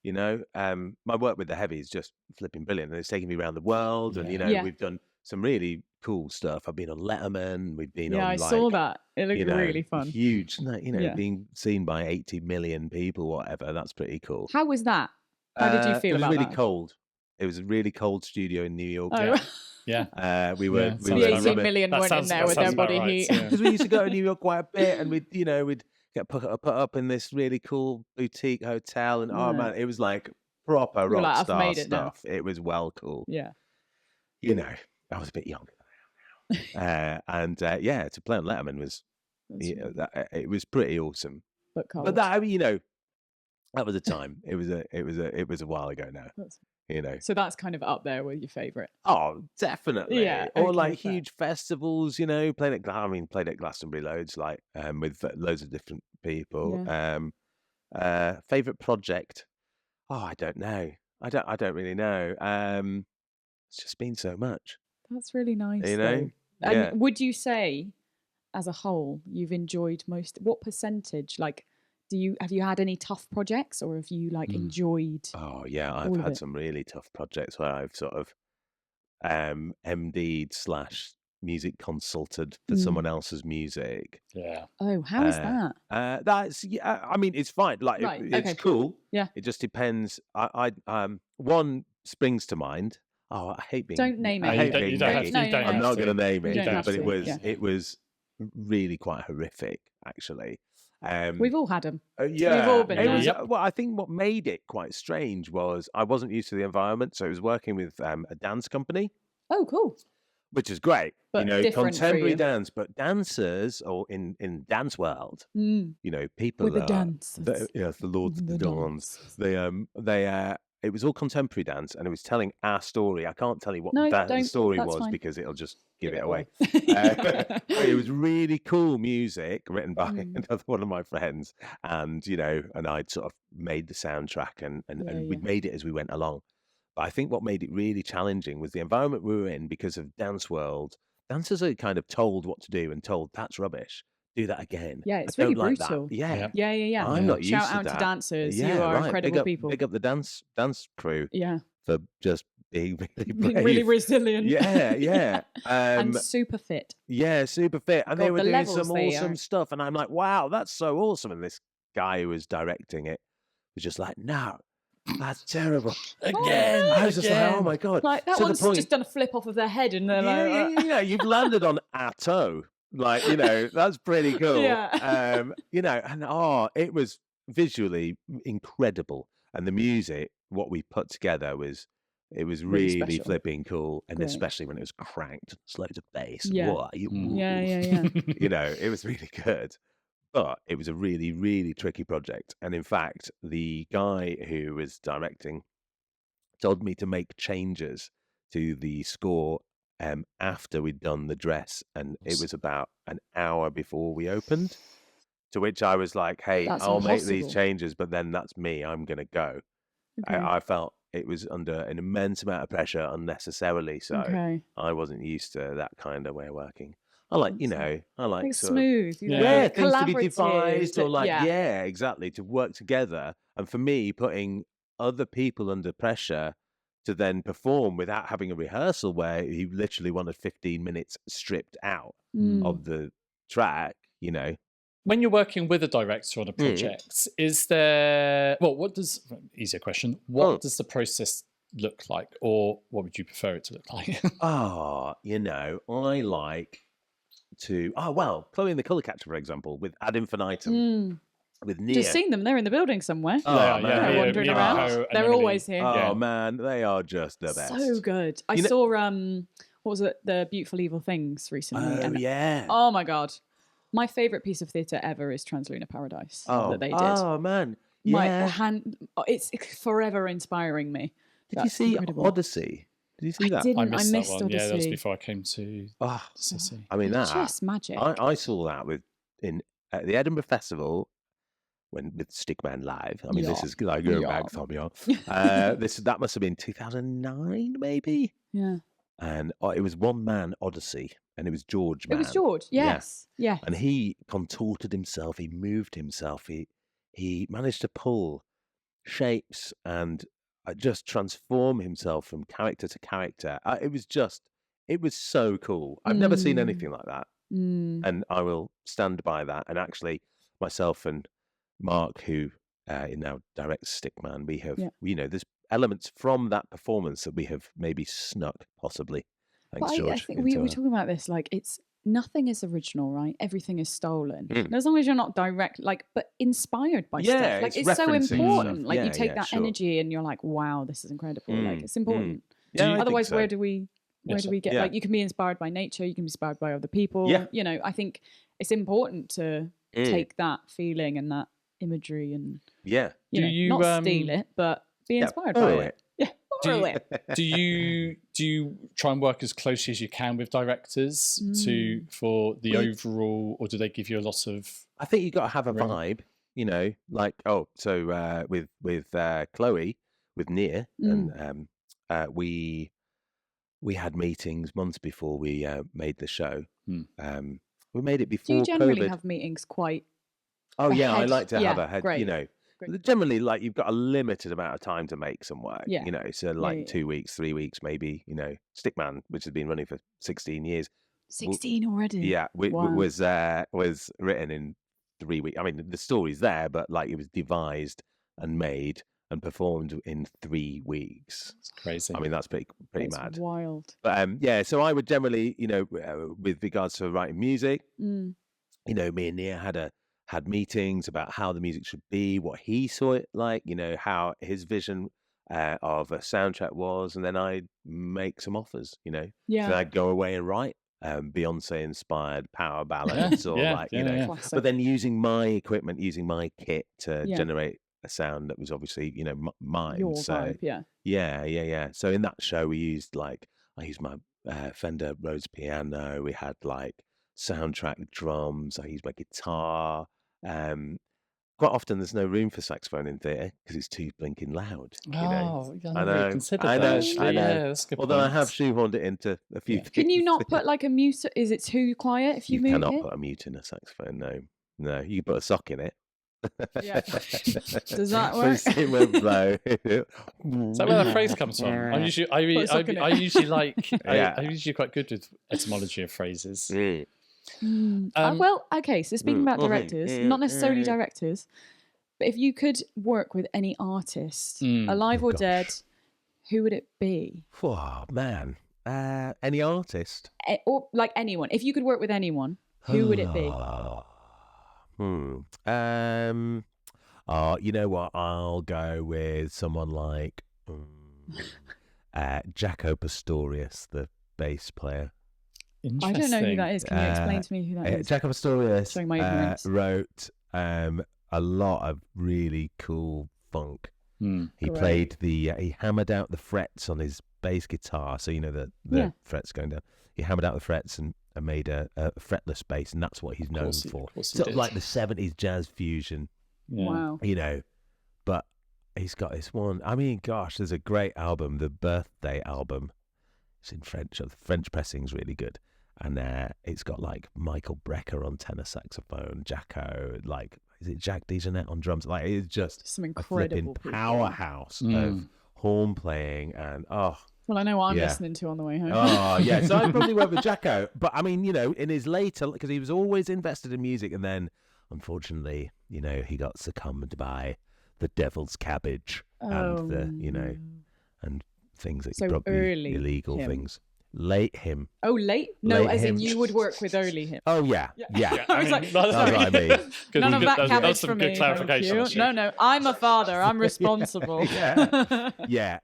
[SPEAKER 4] My work with the Heavy is just flipping brilliant, and it's taking me around the world. And we've done some really cool stuff. I've been on Letterman. We've been on.
[SPEAKER 2] I saw that. It looked really fun.
[SPEAKER 4] Huge. Being seen by 80 million people, whatever. That's pretty cool.
[SPEAKER 2] How was that? How did you feel about that?
[SPEAKER 4] It was really cold. It was a really cold studio in New York.
[SPEAKER 3] Yeah.
[SPEAKER 4] We were.
[SPEAKER 2] The 18 million went in there with their body heat.
[SPEAKER 4] Because we used to go to New York quite a bit, and we'd get put up in this really cool boutique hotel, and oh man, it was like proper rock star stuff. It was well cool.
[SPEAKER 2] Yeah.
[SPEAKER 4] I was a bit younger than I am now. To play on Letterman was it was pretty awesome.
[SPEAKER 2] But cold.
[SPEAKER 4] But that that was a time. It was a while ago now.
[SPEAKER 2] So that's kind of up there with your favorite.
[SPEAKER 4] Oh, definitely.
[SPEAKER 2] Yeah.
[SPEAKER 4] Or like huge festivals, played at Glastonbury loads, like with loads of different people.
[SPEAKER 2] Yeah.
[SPEAKER 4] Favorite project? Oh, I don't know. I don't really know. It's just been so much.
[SPEAKER 2] That's really nice.
[SPEAKER 4] And
[SPEAKER 2] would you say as a whole you've enjoyed most? What percentage? Like, have you had any tough projects, or have you enjoyed?
[SPEAKER 4] Oh yeah, I've had some really tough projects where I've sort of MD'd / music consulted for someone else's music.
[SPEAKER 3] Yeah.
[SPEAKER 2] Oh, how is that?
[SPEAKER 4] That's I mean, it's fine. Like it's cool.
[SPEAKER 2] Yeah.
[SPEAKER 4] It just depends. I one springs to mind. Oh, I hate being.
[SPEAKER 2] Don't name it.
[SPEAKER 4] I hate being.
[SPEAKER 3] You don't have to.
[SPEAKER 4] I'm not going to name it, but
[SPEAKER 2] it
[SPEAKER 4] was really quite horrific, actually.
[SPEAKER 2] We've all had them.
[SPEAKER 4] Yeah,
[SPEAKER 2] we've all been there.
[SPEAKER 4] Well, I think what made it quite strange was I wasn't used to the environment, so I was working with a dance company.
[SPEAKER 2] Oh, cool.
[SPEAKER 4] Which is great,
[SPEAKER 2] but
[SPEAKER 4] contemporary dance, but dancers or in dance world, people
[SPEAKER 2] with the dance,
[SPEAKER 4] the lords of the dance. It was all contemporary dance, and it was telling our story. I can't tell you what the story was because it'll just give it away. It was really cool music written by another one of my friends, and and I'd sort of made the soundtrack, and we'd made it as we went along. But I think what made it really challenging was the environment we were in because of dance world. Dancers are kind of told what to do and told that's rubbish. Do that again.
[SPEAKER 2] Yeah, it's really brutal.
[SPEAKER 4] Yeah.
[SPEAKER 2] I'm
[SPEAKER 4] not used to that.
[SPEAKER 2] Shout out to dancers. You are incredible people.
[SPEAKER 4] Big up the dance crew.
[SPEAKER 2] Yeah.
[SPEAKER 4] For just being really brave.
[SPEAKER 2] Really resilient.
[SPEAKER 4] Yeah.
[SPEAKER 2] And super fit.
[SPEAKER 4] Yeah, super fit. And they were doing some awesome stuff. And I'm like, wow, that's so awesome. And this guy who was directing it was just like, no. That's terrible.
[SPEAKER 3] Again.
[SPEAKER 4] I was just like, oh my God.
[SPEAKER 2] Like that one's just done a flip off of their head and they're
[SPEAKER 4] yeah. You've landed on our toe. Like, that's pretty cool.
[SPEAKER 2] Yeah.
[SPEAKER 4] And it was visually incredible. And the music, what we put together was really flipping cool. And especially when it was cranked, loads of bass.
[SPEAKER 2] Yeah.
[SPEAKER 4] Whoa,
[SPEAKER 2] Yeah.
[SPEAKER 4] it was really good. But it was a really, really tricky project. And in fact, the guy who was directing told me to make changes to the score after we'd done the dress. And it was about an hour before we opened. To which I was like, hey, I'll make these changes, but then that's me. I'm going to go. Okay. I felt it was under an immense amount of pressure unnecessarily. So I wasn't used to that kind of way of working. I like, I like
[SPEAKER 2] smooth.
[SPEAKER 4] Things to be devised or exactly, to work together. And for me, putting other people under pressure to then perform without having a rehearsal where he literally wanted 15 minutes stripped out of the track,
[SPEAKER 3] When you're working with a director on a project, is there, easier question, what does the process look like, or what would you prefer it to look like?
[SPEAKER 4] I like to Chloe and the Colour Catcher, for example, with Ad Infinitum, with Nia.
[SPEAKER 2] Just seen them. They're in the building somewhere.
[SPEAKER 4] They're
[SPEAKER 2] wandering around. They're always here.
[SPEAKER 4] Oh man, they are just the best.
[SPEAKER 2] So good. I saw what was it, the Beautiful Evil Things recently. Oh my God, my favorite piece of theatre ever is Transluna Paradise that they did.
[SPEAKER 4] Oh man,
[SPEAKER 2] it's forever inspiring me.
[SPEAKER 4] Did you see Odyssey? Did you see that?
[SPEAKER 2] I missed
[SPEAKER 3] that one.
[SPEAKER 2] Odyssey.
[SPEAKER 3] Yeah, that was before I came to Sissy.
[SPEAKER 4] I mean,
[SPEAKER 2] that's just magic.
[SPEAKER 4] I saw that at the Edinburgh Festival with Stickman live. I mean, this is like going back from that must have been 2009, maybe.
[SPEAKER 2] Yeah.
[SPEAKER 4] And it was one man Odyssey, and it was George. Man.
[SPEAKER 2] It was George. Yes. Yeah.
[SPEAKER 4] And he contorted himself. He moved himself. He managed to pull shapes and just transform himself from character to character. It was so cool. I've never seen anything like that. And I will stand by that. And actually, myself and Mark, who now directs Stickman, we have, there's elements from that performance that we have maybe snuck, possibly. Thanks, George.
[SPEAKER 2] I think we were talking about this, nothing is original, right? Everything is stolen. And as long as you're not direct, but inspired by stuff. It's so important. You take that energy and you're like, wow, this is incredible. It's important. Otherwise, where do we get, you can be inspired by nature, you can be inspired by other people. Yeah. I think it's important to take that feeling and that imagery and, not steal it, but be inspired by it. Yeah.
[SPEAKER 3] Do you try and work as closely as you can with directors for the overall, or do they give you a lot of?
[SPEAKER 4] I think you got to have a vibe, with Chloe, with Nia, and we had meetings months before we made the show, We made it before
[SPEAKER 2] Do you generally
[SPEAKER 4] COVID.
[SPEAKER 2] have meetings quite?
[SPEAKER 4] Oh yeah, I like to have
[SPEAKER 2] yeah,
[SPEAKER 4] a head.
[SPEAKER 2] great.
[SPEAKER 4] You know,
[SPEAKER 2] Great.
[SPEAKER 4] generally, like you've got a limited amount of time to make some work.
[SPEAKER 2] Yeah.
[SPEAKER 4] You know, so like 2 weeks, 3 weeks, maybe. You know, Stickman, which has been running for 16 years.
[SPEAKER 2] 16 already.
[SPEAKER 4] Yeah,
[SPEAKER 2] Wow.
[SPEAKER 4] was written in 3 weeks. I mean, the story's there, but like it was devised and made and performed in 3 weeks.
[SPEAKER 3] It's crazy.
[SPEAKER 4] I mean, that's pretty
[SPEAKER 2] It's
[SPEAKER 4] mad.
[SPEAKER 2] Wild.
[SPEAKER 4] But yeah, so I would generally, you know, with regards to writing music, you know, me and Nia had meetings about how the music should be, what he saw it like, you know, how his vision of a soundtrack was, and then I'd make some offers, you know.
[SPEAKER 2] Yeah.
[SPEAKER 4] So I'd go away and write Beyonce inspired power ballads or you know,
[SPEAKER 2] Classic.
[SPEAKER 4] but then using my equipment, using my kit to generate a sound that was obviously, you know, mine.
[SPEAKER 2] Your
[SPEAKER 4] so
[SPEAKER 2] vibe, yeah.
[SPEAKER 4] Yeah. So in that show, I used my Fender Rhodes piano. We had like soundtrack drums. I used my guitar. Quite often, there's no room for saxophone in theatre because it's too blinking loud. You know?
[SPEAKER 3] I never considered that. Actually. Yeah, that's a good
[SPEAKER 4] Although
[SPEAKER 3] point.
[SPEAKER 4] I have shoehorned it into a few things.
[SPEAKER 2] Can you not put like a mute? Is it too quiet if you mute
[SPEAKER 4] cannot
[SPEAKER 2] it?
[SPEAKER 4] put a mute in a saxophone. No. You can put a sock in it.
[SPEAKER 2] Yeah. Does that work?
[SPEAKER 4] It won't blow.
[SPEAKER 3] Is that where that phrase comes from? I usually like. I'm usually quite good with etymology of phrases.
[SPEAKER 2] Well, okay. So speaking about directors, not necessarily directors, but if you could work with any artist, alive or dead, who would it be?
[SPEAKER 4] Oh man, any artist
[SPEAKER 2] or like anyone. If you could work with anyone, who would it be?
[SPEAKER 4] You know what? I'll go with someone like Jaco Pastorius, the bass player.
[SPEAKER 2] I don't know who that is. Can you explain to me who that is?
[SPEAKER 4] Jaco Pastorius
[SPEAKER 2] Showing my ignorance.
[SPEAKER 4] wrote a lot of really cool funk. He
[SPEAKER 2] Great.
[SPEAKER 4] played he hammered out the frets on his bass guitar, so you know the frets going down. He hammered out the frets and made a fretless bass, and that's what he's known for. Sort of like the 70s jazz fusion.
[SPEAKER 3] Yeah.
[SPEAKER 2] Wow.
[SPEAKER 4] You know, but he's got this one. I mean, gosh, there's a great album, the Birthday album. It's in French. The French pressing's really good. And it's got like Michael Brecker on tenor saxophone, Jaco, like, is it Jacques DeJohnette on drums? Like, it's just
[SPEAKER 2] some
[SPEAKER 4] a
[SPEAKER 2] incredible
[SPEAKER 4] flipping powerhouse of horn playing. And
[SPEAKER 2] well, I know what I'm listening to on the way home.
[SPEAKER 4] Oh, yeah. So I probably went with Jaco. But I mean, you know, in his later, because he was always invested in music, and then unfortunately, you know, he got succumbed by the devil's cabbage and and things that probably illegal things. Late him.
[SPEAKER 2] Oh, late? No,
[SPEAKER 4] late
[SPEAKER 2] as
[SPEAKER 4] him.
[SPEAKER 2] in you would work with only him.
[SPEAKER 4] Oh, yeah.
[SPEAKER 2] I was like,
[SPEAKER 4] that's what I mean.
[SPEAKER 2] None of that cabbage for me.
[SPEAKER 3] Good clarification.
[SPEAKER 2] No, I'm a father. I'm responsible.
[SPEAKER 4] Yeah.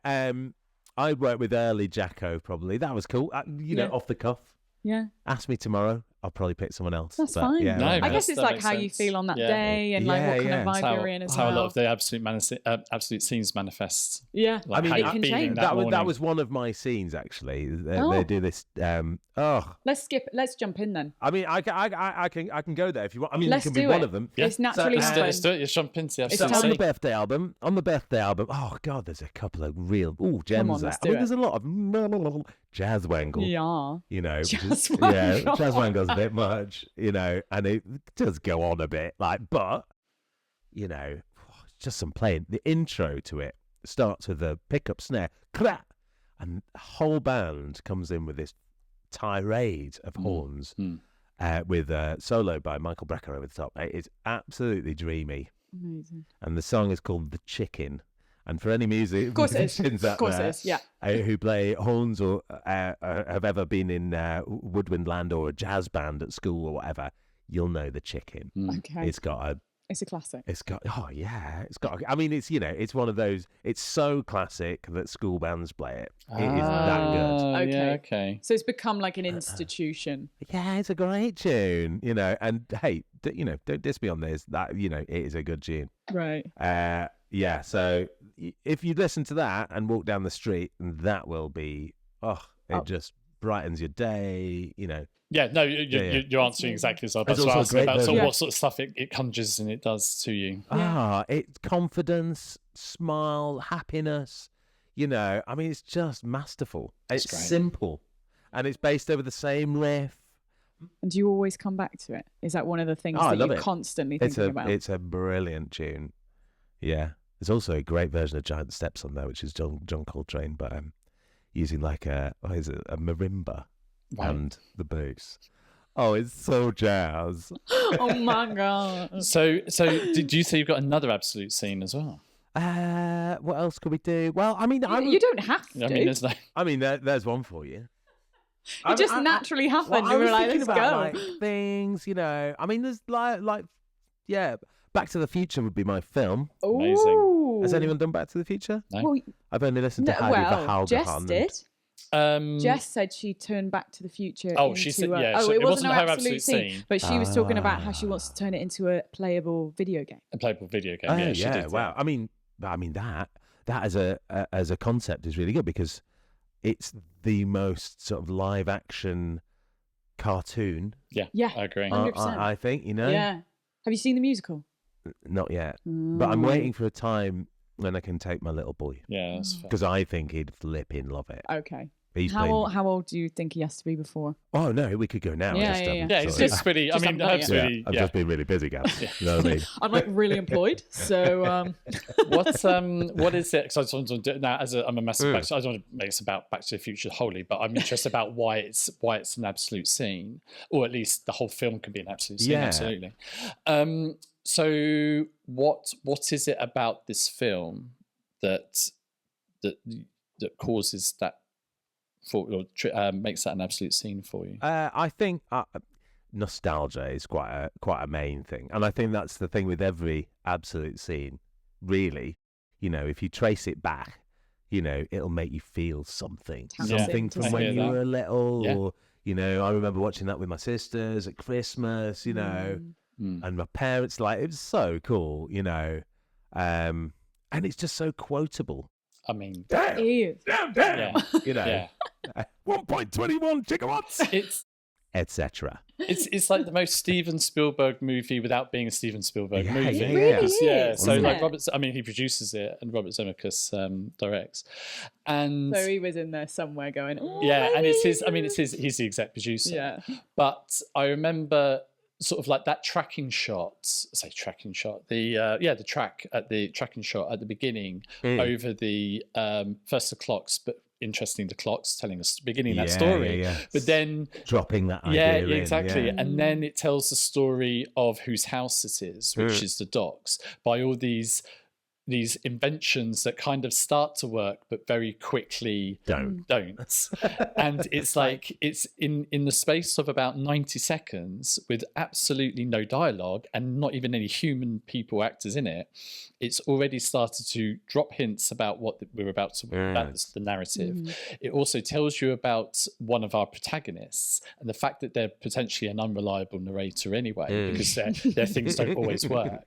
[SPEAKER 4] I'd work with early Jaco probably. That was cool. You know, off the cuff.
[SPEAKER 2] Yeah.
[SPEAKER 4] Ask me tomorrow. I'll probably pick someone else.
[SPEAKER 2] That's fine.
[SPEAKER 4] Yeah,
[SPEAKER 2] I guess it's like how you feel on that day and like what kind of vibe you're in as well.
[SPEAKER 3] How a lot of the absolute scenes manifest.
[SPEAKER 2] Yeah,
[SPEAKER 3] like,
[SPEAKER 2] I mean, it can change.
[SPEAKER 4] That was one of my scenes actually. They do this.
[SPEAKER 2] Let's jump in then.
[SPEAKER 4] I mean, I can go there if you want. I mean,
[SPEAKER 2] let's
[SPEAKER 4] it can be one of them.
[SPEAKER 2] Yeah. It's naturally
[SPEAKER 3] let's do it. You jump into the absolute
[SPEAKER 4] on the birthday album. Oh God, there's a couple of real gems there. I mean, there's a lot of jazz wangle.
[SPEAKER 2] Yeah,
[SPEAKER 4] you know,
[SPEAKER 2] jazz wangle.
[SPEAKER 4] Jazz wangle's a bit much, you know, and it does go on a bit, like, but you know, just some playing. The intro to it starts with a pickup snare, clap, and the whole band comes in with this tirade of horns, with a solo by Michael Brecker over the top. It is absolutely dreamy.
[SPEAKER 2] Amazing.
[SPEAKER 4] And the song is called "The Chicken." And for any musicians out there who play horns or have ever been in woodwind land or a jazz band at school or whatever, you'll know The Chicken.
[SPEAKER 2] Okay.
[SPEAKER 4] It's
[SPEAKER 2] a classic.
[SPEAKER 4] I mean, it's, you know, it's one of those, it's so classic that school bands play it. It is that good.
[SPEAKER 2] Okay. So it's become like an institution.
[SPEAKER 4] Yeah, it's a great tune, you know, and hey, you know, don't diss me on this, that, you know, it is a good tune.
[SPEAKER 2] Right.
[SPEAKER 4] Yeah, so if you listen to that and walk down the street, that will be, it just brightens your day, you know.
[SPEAKER 3] Yeah, no, you're answering exactly as I was asking about what sort of stuff it conjures and it does to you.
[SPEAKER 4] It's confidence, smile, happiness, you know. I mean, it's just masterful. It's simple, and it's based over the same riff,
[SPEAKER 2] And do you always come back to it? Is that one of the things that you're constantly thinking about?
[SPEAKER 4] It's a brilliant tune. Yeah. There's also a great version of Giant Steps on there, which is John Coltrane, but using like a marimba and the bass. Oh, it's so jazz.
[SPEAKER 2] Oh my God.
[SPEAKER 3] So do you say you've got another absolute scene as well?
[SPEAKER 4] What else could we do? Well, I mean,
[SPEAKER 2] you don't have to.
[SPEAKER 3] I mean, there's no...
[SPEAKER 4] I mean, there's one for you.
[SPEAKER 2] It just naturally happened.
[SPEAKER 4] Well,
[SPEAKER 2] we were like, let's
[SPEAKER 4] about,
[SPEAKER 2] go.
[SPEAKER 4] Like, things, you know. I mean, there's like, yeah, Back to the Future would be my film.
[SPEAKER 3] Amazing.
[SPEAKER 4] Has anyone done Back to the Future?
[SPEAKER 3] No.
[SPEAKER 2] Well,
[SPEAKER 4] I've only listened to Heidi Verhalgehan.
[SPEAKER 2] Jess did. Jess said she turned Back to the Future.
[SPEAKER 3] Oh, she said, yeah.
[SPEAKER 2] It wasn't her absolute scene, but she was talking about how she wants to turn it into a playable video game.
[SPEAKER 3] A playable video game. Yeah, she did.
[SPEAKER 4] Wow. I mean that as a concept is really good because it's the most sort of live action cartoon.
[SPEAKER 3] Yeah, I agree.
[SPEAKER 2] 100%.
[SPEAKER 4] I think, you know.
[SPEAKER 2] Yeah. Have you seen the musical?
[SPEAKER 4] Not yet, but I'm waiting for a time when I can take my little boy.
[SPEAKER 3] Yeah, that's fair.
[SPEAKER 4] Because I think he'd flipping love it.
[SPEAKER 2] Okay.
[SPEAKER 4] How
[SPEAKER 2] old do you think he has to be before?
[SPEAKER 4] Oh no, we could go now.
[SPEAKER 2] Yeah,
[SPEAKER 3] it's just pretty. I mean,
[SPEAKER 4] I've just been really busy, guys. You know what I mean?
[SPEAKER 2] I'm like really employed, so.
[SPEAKER 3] What is it? Because I just want to do it now. I'm a massive. I don't want to make this about Back to the Future wholly, but I'm interested about why it's an absolute scene, or at least the whole film could be an absolute scene. Yeah. Absolutely. So what is it about this film that causes that? Makes that an absolute scene for you?
[SPEAKER 4] I think nostalgia is quite a main thing, and I think that's the thing with every absolute scene. Really, you know, if you trace it back, you know, it'll make you feel something from when you were little, or you know, I remember watching that with my sisters at Christmas, you know, and my parents. Like, it was so cool, you know, and it's just so quotable.
[SPEAKER 3] I mean,
[SPEAKER 4] damn.
[SPEAKER 3] Yeah.
[SPEAKER 4] You know, 1.21 gigawatts.
[SPEAKER 3] It's
[SPEAKER 4] etc.
[SPEAKER 3] It's like the most Steven Spielberg movie without being a Steven Spielberg movie.
[SPEAKER 2] It really is.
[SPEAKER 3] So like he produces it and Robert Zemeckis directs, and
[SPEAKER 2] so he was in there somewhere going,
[SPEAKER 3] and it's his. I mean, he's the exec producer.
[SPEAKER 2] Yeah,
[SPEAKER 3] but I remember sort of like that tracking shot. The tracking shot at the beginning over the first the clocks, but interesting, the clocks telling us beginning that story, but then
[SPEAKER 4] dropping that idea
[SPEAKER 3] exactly, and then it tells the story of whose house it is, which is the docks, by all these inventions that kind of start to work but very quickly don't. And it's like it's in the space of about 90 seconds with absolutely no dialogue and not even any human actors in it. It's already started to drop hints about what we're about to about the narrative. It also tells you about one of our protagonists and the fact that they're potentially an unreliable narrator anyway, because their things don't always work.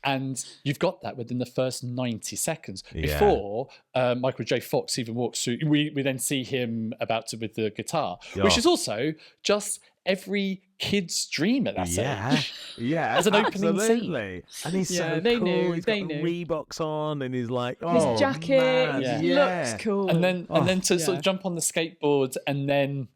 [SPEAKER 3] And you've got that within the first 90 seconds before Michael J. Fox even walks through. We then see him with the guitar, which is also just every kid's dream at that age.
[SPEAKER 4] Yeah,
[SPEAKER 3] as an opening scene.
[SPEAKER 4] And he's so cool. He's got Reeboks on, and he's like,
[SPEAKER 2] his jacket looks cool.
[SPEAKER 3] And then to sort of jump on the skateboard and then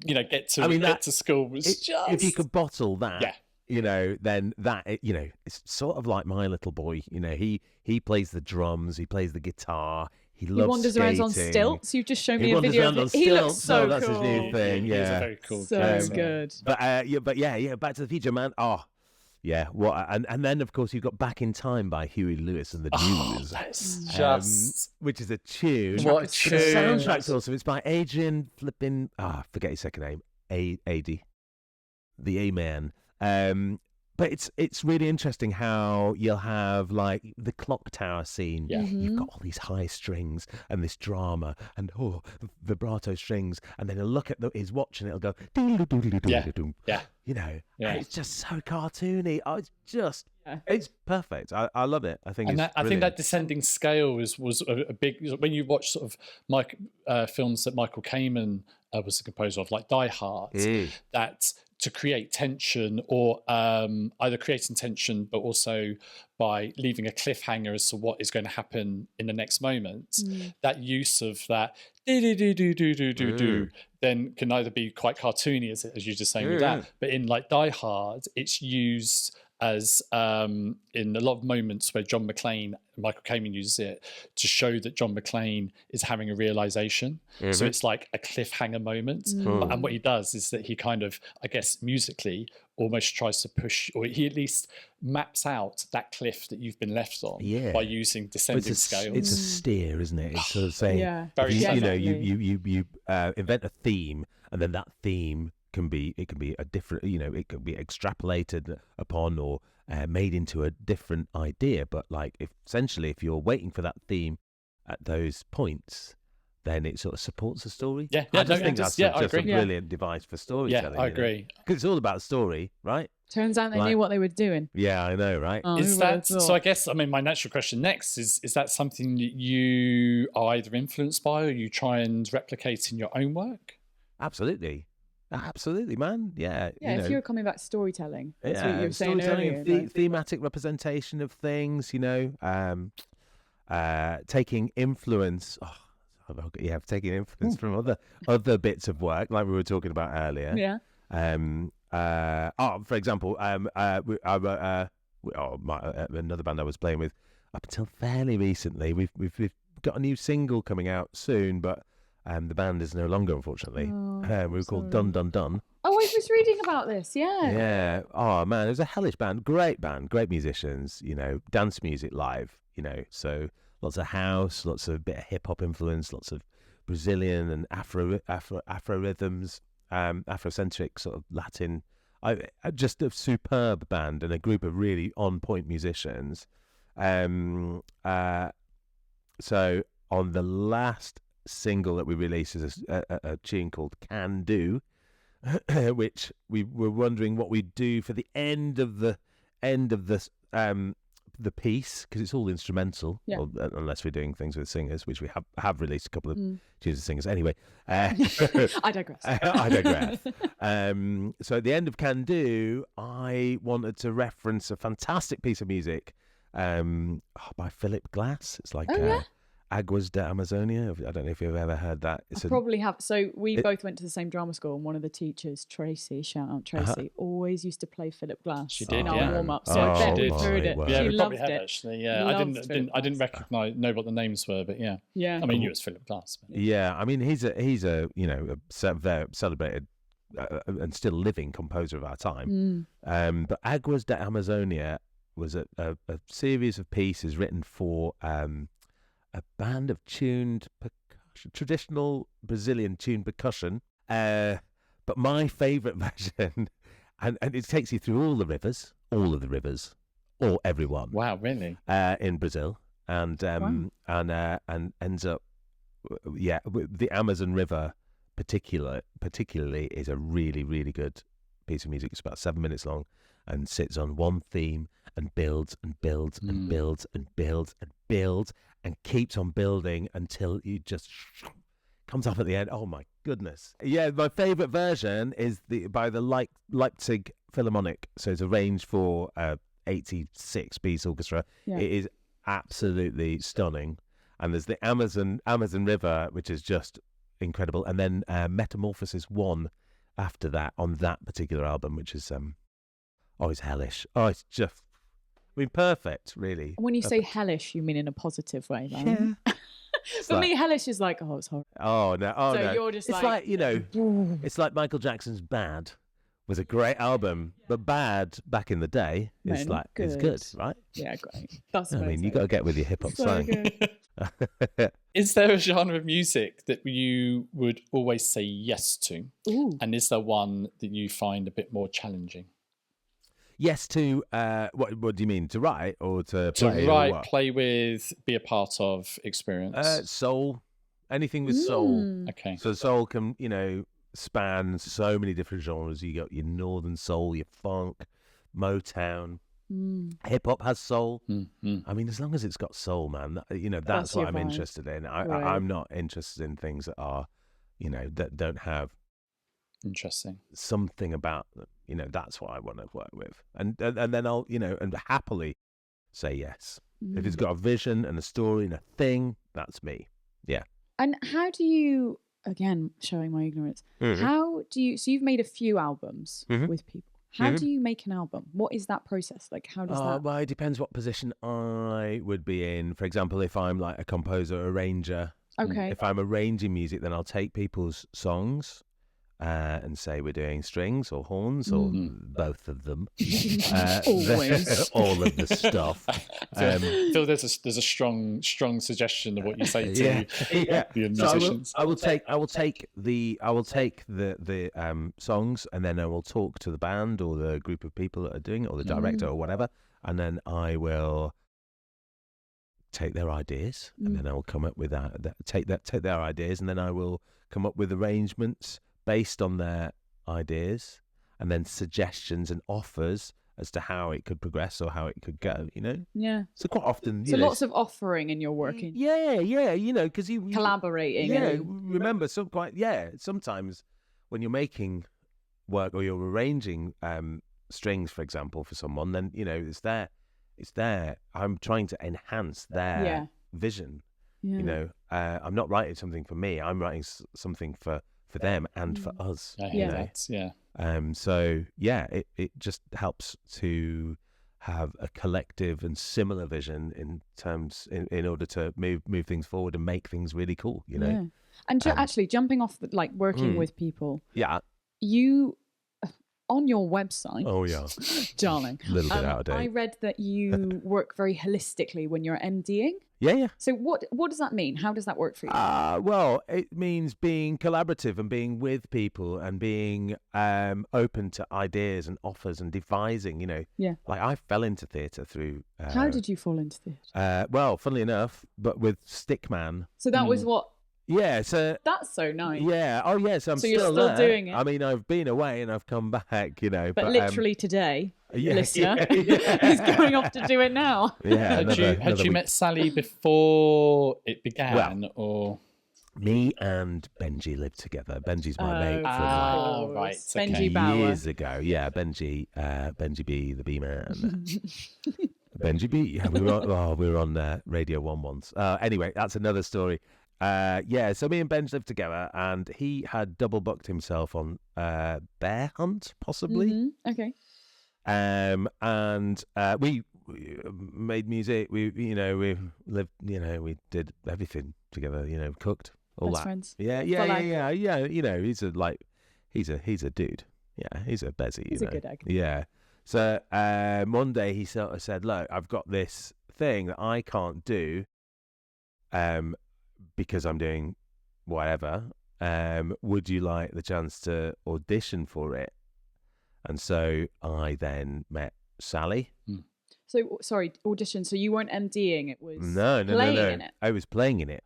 [SPEAKER 3] get to school was just.
[SPEAKER 4] If you could bottle that. You know, then it's sort of like my little boy. You know, he plays the drums, he plays the guitar, he loves skating.
[SPEAKER 2] Wanders around on stilts. You've just shown me a video of it. He looks so cool.
[SPEAKER 4] That's his new thing.
[SPEAKER 3] He's a very cool
[SPEAKER 2] so good.
[SPEAKER 4] But Back to the Future, man. Oh, yeah. What? And then of course you've got Back in Time by Huey Lewis and the News.
[SPEAKER 3] That's just
[SPEAKER 4] which is a tune.
[SPEAKER 3] What a tune!
[SPEAKER 4] The soundtrack's also. It's by Adrian flipping. Forget his second name. A.D. The A-Man. But it's really interesting how you'll have like the clock tower scene.
[SPEAKER 3] Yeah.
[SPEAKER 4] You've got all these high strings and this drama and vibrato strings, and then he'll look at his watch and it'll go
[SPEAKER 3] yeah.
[SPEAKER 4] You know, it's just so cartoony. It's perfect. I love it. I think
[SPEAKER 3] that descending scale was a big. When you watch sort of films that Michael Kamen was the composer of, like Die Hard, that to create tension, or either creating tension, but also by leaving a cliffhanger as to what is going to happen in the next moment. That use of that do, then can either be quite cartoony, as you're just saying with that, but in like Die Hard, it's used as in a lot of moments where John McClane, Michael Kamen uses it to show that John McClane is having a realization. So it's like a cliffhanger moment. And what he does is that he kind of, I guess, musically almost tries to push, or he at least maps out that cliff that you've been left on by using descending scales.
[SPEAKER 4] It's a steer, isn't it? It's sort of saying, you invent a theme, and then that theme can be a different, it can be extrapolated upon or made into a different idea. But like, if you're waiting for that theme at those points, then it sort of supports the story. I just think that's just a brilliant device for storytelling.
[SPEAKER 3] Yeah, I agree.
[SPEAKER 4] Because it's all about story, right?
[SPEAKER 2] Turns out they knew what they were doing.
[SPEAKER 4] Yeah, I know, right?
[SPEAKER 3] Is that so? I guess my natural question next is that something that you are either influenced by or you try and replicate in your own work?
[SPEAKER 4] Absolutely, man. Yeah.
[SPEAKER 2] If you're coming back to storytelling, that's what you were saying earlier.
[SPEAKER 4] Thematic representation of things. Taking influence. Taking influence from other bits of work, like we were talking about earlier.
[SPEAKER 2] Yeah.
[SPEAKER 4] For example, another band I was playing with up until fairly recently. We've got a new single coming out soon, but the band is no longer, unfortunately. We were called Dun Dun Dun.
[SPEAKER 2] Oh, I was reading about this. Yeah.
[SPEAKER 4] Yeah. Oh man, it was a hellish band, great musicians. Dance music live. So lots of house, lots of bit of hip hop influence, lots of Brazilian and Afro rhythms, Afrocentric sort of Latin. Just a superb band and a group of really on point musicians. So on the last single that we released is a tune called Can Do, which we were wondering what we'd do for the end of the piece, because it's all instrumental, unless we're doing things with singers, which we have released a couple of tunes of singers anyway.
[SPEAKER 2] I digress.
[SPEAKER 4] So at the end of Can Do, I wanted to reference a fantastic piece of music by Philip Glass. It's like Aguas de Amazonia. I don't know if you've ever heard that.
[SPEAKER 2] Probably have. So we both went to the same drama school, and one of the teachers, Tracy, shout out Tracy, always used to play Philip Glass.
[SPEAKER 3] She did,
[SPEAKER 2] in our warm up. So I bet we've heard it.
[SPEAKER 3] Yeah,
[SPEAKER 2] she
[SPEAKER 3] we probably
[SPEAKER 2] loved
[SPEAKER 3] had
[SPEAKER 2] it.
[SPEAKER 3] Actually. Yeah, I didn't know what the names were, but yeah. I mean, it was Philip Glass. But...
[SPEAKER 4] Yeah, I mean, he's a very celebrated and still living composer of our time. But Aguas de Amazonia was a series of pieces written for a band of traditional Brazilian tuned percussion. But my favourite version, and it takes you through all of the rivers, or everyone.
[SPEAKER 3] Wow, really?
[SPEAKER 4] In Brazil, and ends up, the Amazon River particularly is a really, really good piece of music. It's about 7 minutes long and sits on one theme and builds and builds and builds and builds and builds and keeps on building until you just comes up at the end. Oh my goodness. Yeah, my favourite version is by the Leipzig Philharmonic. So it's arranged for 86-piece orchestra. Yeah. It is absolutely stunning. And there's the Amazon River, which is just incredible. And then Metamorphosis 1 after that on that particular album, which is it's hellish. Oh, it's just, perfect, really.
[SPEAKER 2] When you say hellish, you mean in a positive way, right? Yeah. For me, hellish is like, it's horrible.
[SPEAKER 4] Oh, no. Oh,
[SPEAKER 2] so
[SPEAKER 4] no.
[SPEAKER 2] You're just
[SPEAKER 4] it's like it's like Michael Jackson's Bad was a great album, but Bad back in the day is it's good, right?
[SPEAKER 2] Yeah, great. That's
[SPEAKER 4] you got to get with your hip hop slang.
[SPEAKER 3] Is there a genre of music that you would always say yes to?
[SPEAKER 2] Ooh.
[SPEAKER 3] And is there one that you find a bit more challenging?
[SPEAKER 4] Yes to what do you mean, to write or to play?
[SPEAKER 3] To write, play with, be a part of, experience.
[SPEAKER 4] Soul, anything with soul.
[SPEAKER 3] Okay.
[SPEAKER 4] So soul can span so many different genres. You got your northern soul, your funk, Motown. Hip hop has soul. I mean, as long as it's got soul, man, that's what I'm interested in. I'm not interested in things that are, that don't have
[SPEAKER 3] interesting
[SPEAKER 4] something about them. That's what I want to work with, and then I'll and happily say yes if it's got a vision and a story and a thing. That's me. Yeah.
[SPEAKER 2] And how do you again, showing my ignorance. How do you? So you've made a few albums with people. How do you make an album? What is that process? Like, how does that?
[SPEAKER 4] Well, it depends what position I would be in. For example, if I'm like a composer, arranger.
[SPEAKER 2] Okay.
[SPEAKER 4] If I'm arranging music, then I'll take people's songs and say we're doing strings or horns or both of them.
[SPEAKER 2] Always.
[SPEAKER 4] All of the stuff.
[SPEAKER 3] Phil, there's a strong suggestion of what you say to the musicians.
[SPEAKER 4] So I will take the songs, and then I will talk to the band or the group of people that are doing it, or the director or whatever, and then I will take their ideas, and then I will come up with take their ideas, and then I will come up with arrangements based on their ideas, and then suggestions and offers as to how it could progress or how it could go,
[SPEAKER 2] Yeah.
[SPEAKER 4] So quite often...
[SPEAKER 2] So lots of offering in your working.
[SPEAKER 4] Yeah, because you...
[SPEAKER 2] Collaborating.
[SPEAKER 4] Yeah, remember, sometimes when you're making work or you're arranging strings, for example, for someone, then, it's there. I'm trying to enhance their vision, I'm not writing something for me, I'm writing something for them and for us. So it just helps to have a collective and similar vision in order to move things forward and make things really cool,
[SPEAKER 2] And actually jumping off working with people, you on your website, darling,
[SPEAKER 4] a little bit out of date.
[SPEAKER 2] I read that you work very holistically when you're MDing.
[SPEAKER 4] Yeah.
[SPEAKER 2] So what does that mean? How does that work for you?
[SPEAKER 4] Well, it means being collaborative and being with people and being open to ideas and offers and devising, Like I fell into theatre through...
[SPEAKER 2] How did you fall into theatre?
[SPEAKER 4] Well, funnily enough, but with Stickman.
[SPEAKER 2] So that was what...
[SPEAKER 4] Yeah, so...
[SPEAKER 2] That's so nice.
[SPEAKER 4] Yeah, oh yes, so
[SPEAKER 2] you're still there. Doing it?
[SPEAKER 4] I mean, I've been away and I've come back,
[SPEAKER 2] But literally today... listener is going off to do it now.
[SPEAKER 4] Yeah,
[SPEAKER 3] had you met Sally before it began, or
[SPEAKER 4] me and Benji lived together? Benji's my mate from
[SPEAKER 3] right,
[SPEAKER 2] Benji Bauer.
[SPEAKER 4] Years ago. Yeah, Benji B, the B man. Benji B. Yeah, we were on Radio 1 once. Anyway, that's another story. So me and Benj lived together, and he had double booked himself on Bear Hunt, possibly.
[SPEAKER 2] Okay.
[SPEAKER 4] And we made music. We lived. We did everything together. Cooked all
[SPEAKER 2] Best
[SPEAKER 4] that.
[SPEAKER 2] Friends.
[SPEAKER 4] Yeah. He's a dude. Yeah, he's a bezzy.
[SPEAKER 2] He's a good egg.
[SPEAKER 4] Yeah. So one day he sort of said, "Look, I've got this thing that I can't do, because I'm doing whatever. Would you like the chance to audition for it?" And so I then met Sally.
[SPEAKER 2] So, sorry, audition. So you weren't MDing, it was
[SPEAKER 4] No.
[SPEAKER 2] in it.
[SPEAKER 4] I was playing in it.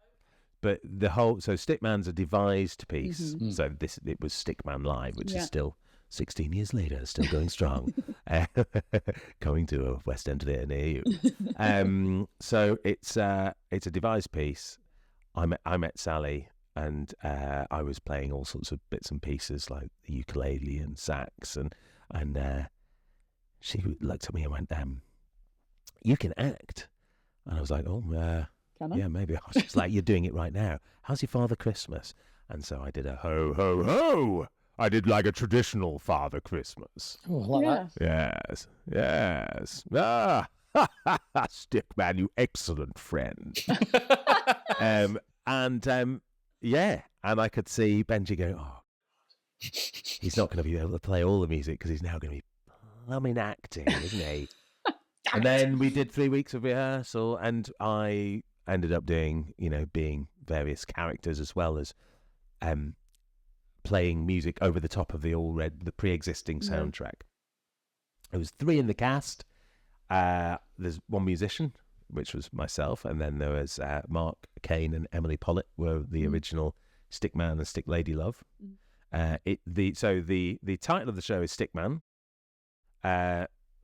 [SPEAKER 4] But so Stickman's a devised piece. So it was Stickman Live, which is still 16 years later, still going strong. Coming to a West End theatre near you. So it's a devised piece. I met Sally, and I was playing all sorts of bits and pieces like the ukulele and sax, and she looked at me and went, "You can act." And I was like, "Oh,
[SPEAKER 2] Can I?
[SPEAKER 4] Yeah, maybe." I was just like, "You're doing it right now. How's your Father Christmas?" And so I did a ho ho ho. I did like a traditional Father Christmas.
[SPEAKER 3] Oh, I like
[SPEAKER 4] that. Yes. Stickman, you excellent friend. And I could see Benji go, "Oh, he's not going to be able to play all the music because he's now going to be plumbing acting, isn't he?" And then we did 3 weeks of rehearsal, and I ended up doing, being various characters as well as playing music over the top of the pre-existing soundtrack. There was 3 in the cast. There's 1 musician, which was myself, and then there was Mark Kane and Emily Pollitt were the original Stickman and Stick Lady Love. The title of the show is Stickman,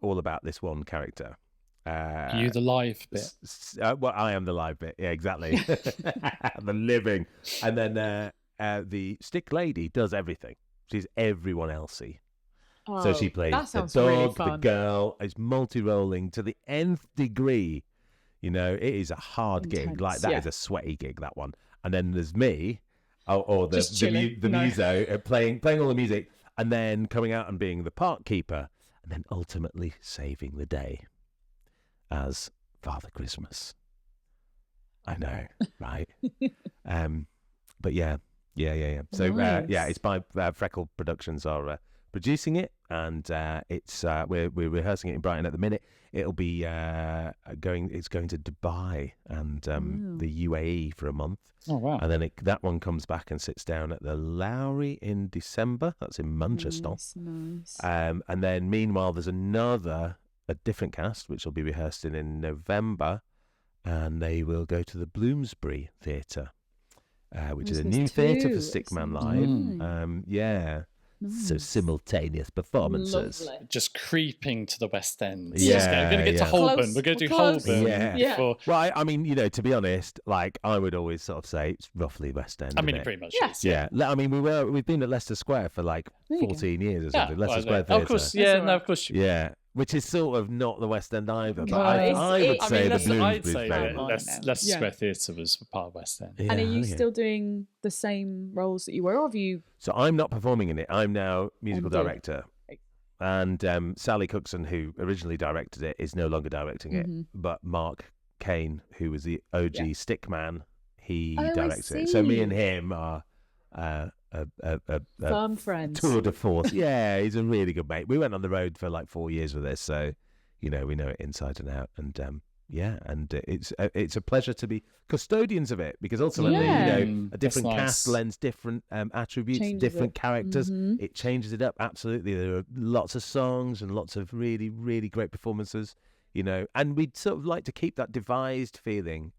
[SPEAKER 4] all about this one character.
[SPEAKER 3] Are you the live bit?
[SPEAKER 4] Well, I am the live bit. Yeah, exactly. The living, and then the Stick Lady does everything. She's everyone elsey.
[SPEAKER 2] Oh,
[SPEAKER 4] so she plays the dog,
[SPEAKER 2] really fun.
[SPEAKER 4] the girl. It's multi-rolling to the nth degree. It is a hard gig. Like that is a sweaty gig, that one. And then there's me, or the
[SPEAKER 2] No.
[SPEAKER 4] muso, playing all the music, and then coming out and being the park keeper, and then ultimately saving the day as Father Christmas. I know, right? But yeah. So
[SPEAKER 2] Nice.
[SPEAKER 4] it's by Freckle Productions are producing it, and it's we're rehearsing it in Brighton at the minute. It'll be going to Dubai and the UAE for a month.
[SPEAKER 3] Oh wow!
[SPEAKER 4] And then that one comes back and sits down at the Lowry in December. That's in Manchester.
[SPEAKER 2] Nice.
[SPEAKER 4] And then meanwhile, there's a different cast which will be rehearsed in November, and they will go to the Bloomsbury Theatre, which is a new theatre for Stickman Live.
[SPEAKER 2] Nice.
[SPEAKER 4] So simultaneous performances.
[SPEAKER 2] Lovely.
[SPEAKER 3] Just creeping to the West End.
[SPEAKER 4] Yeah,
[SPEAKER 3] We're going to get to Holborn. We're going to do Holborn.
[SPEAKER 4] Yeah. Well, I mean, to be honest, like I would always sort of say it's roughly West End.
[SPEAKER 3] I mean, it pretty much is.
[SPEAKER 4] Yeah. I mean, we've been at Leicester Square for like 14 years or something. Leicester Square Theatre.
[SPEAKER 3] Of course, yeah, no, of course.
[SPEAKER 4] Yeah. Which is sort of not the West End either, but
[SPEAKER 2] No,
[SPEAKER 4] I would say the
[SPEAKER 3] I'd
[SPEAKER 4] Bloomsbury's
[SPEAKER 3] say
[SPEAKER 4] very
[SPEAKER 3] that
[SPEAKER 4] much.
[SPEAKER 3] Leicester Square Theatre was part of West End.
[SPEAKER 4] Yeah,
[SPEAKER 2] And are you still doing the same roles that you were, or have you?
[SPEAKER 4] So I'm not performing in it. I'm now musical
[SPEAKER 2] MD.
[SPEAKER 4] director. And Sally Cookson, who originally directed it, is no longer directing it. But Mark Kane, who was the OG Stickman, he directs it. So me and him are
[SPEAKER 2] Firm friends.
[SPEAKER 4] tour de force. Yeah, he's a really good mate. We went on the road for like 4 years with this, so we know it inside and out. And it's a pleasure to be custodians of it, because ultimately, a different cast lends different attributes, different characters. It changes it up. Absolutely, there are lots of songs and lots of really, really great performances. And we'd sort of like to keep that devised feeling.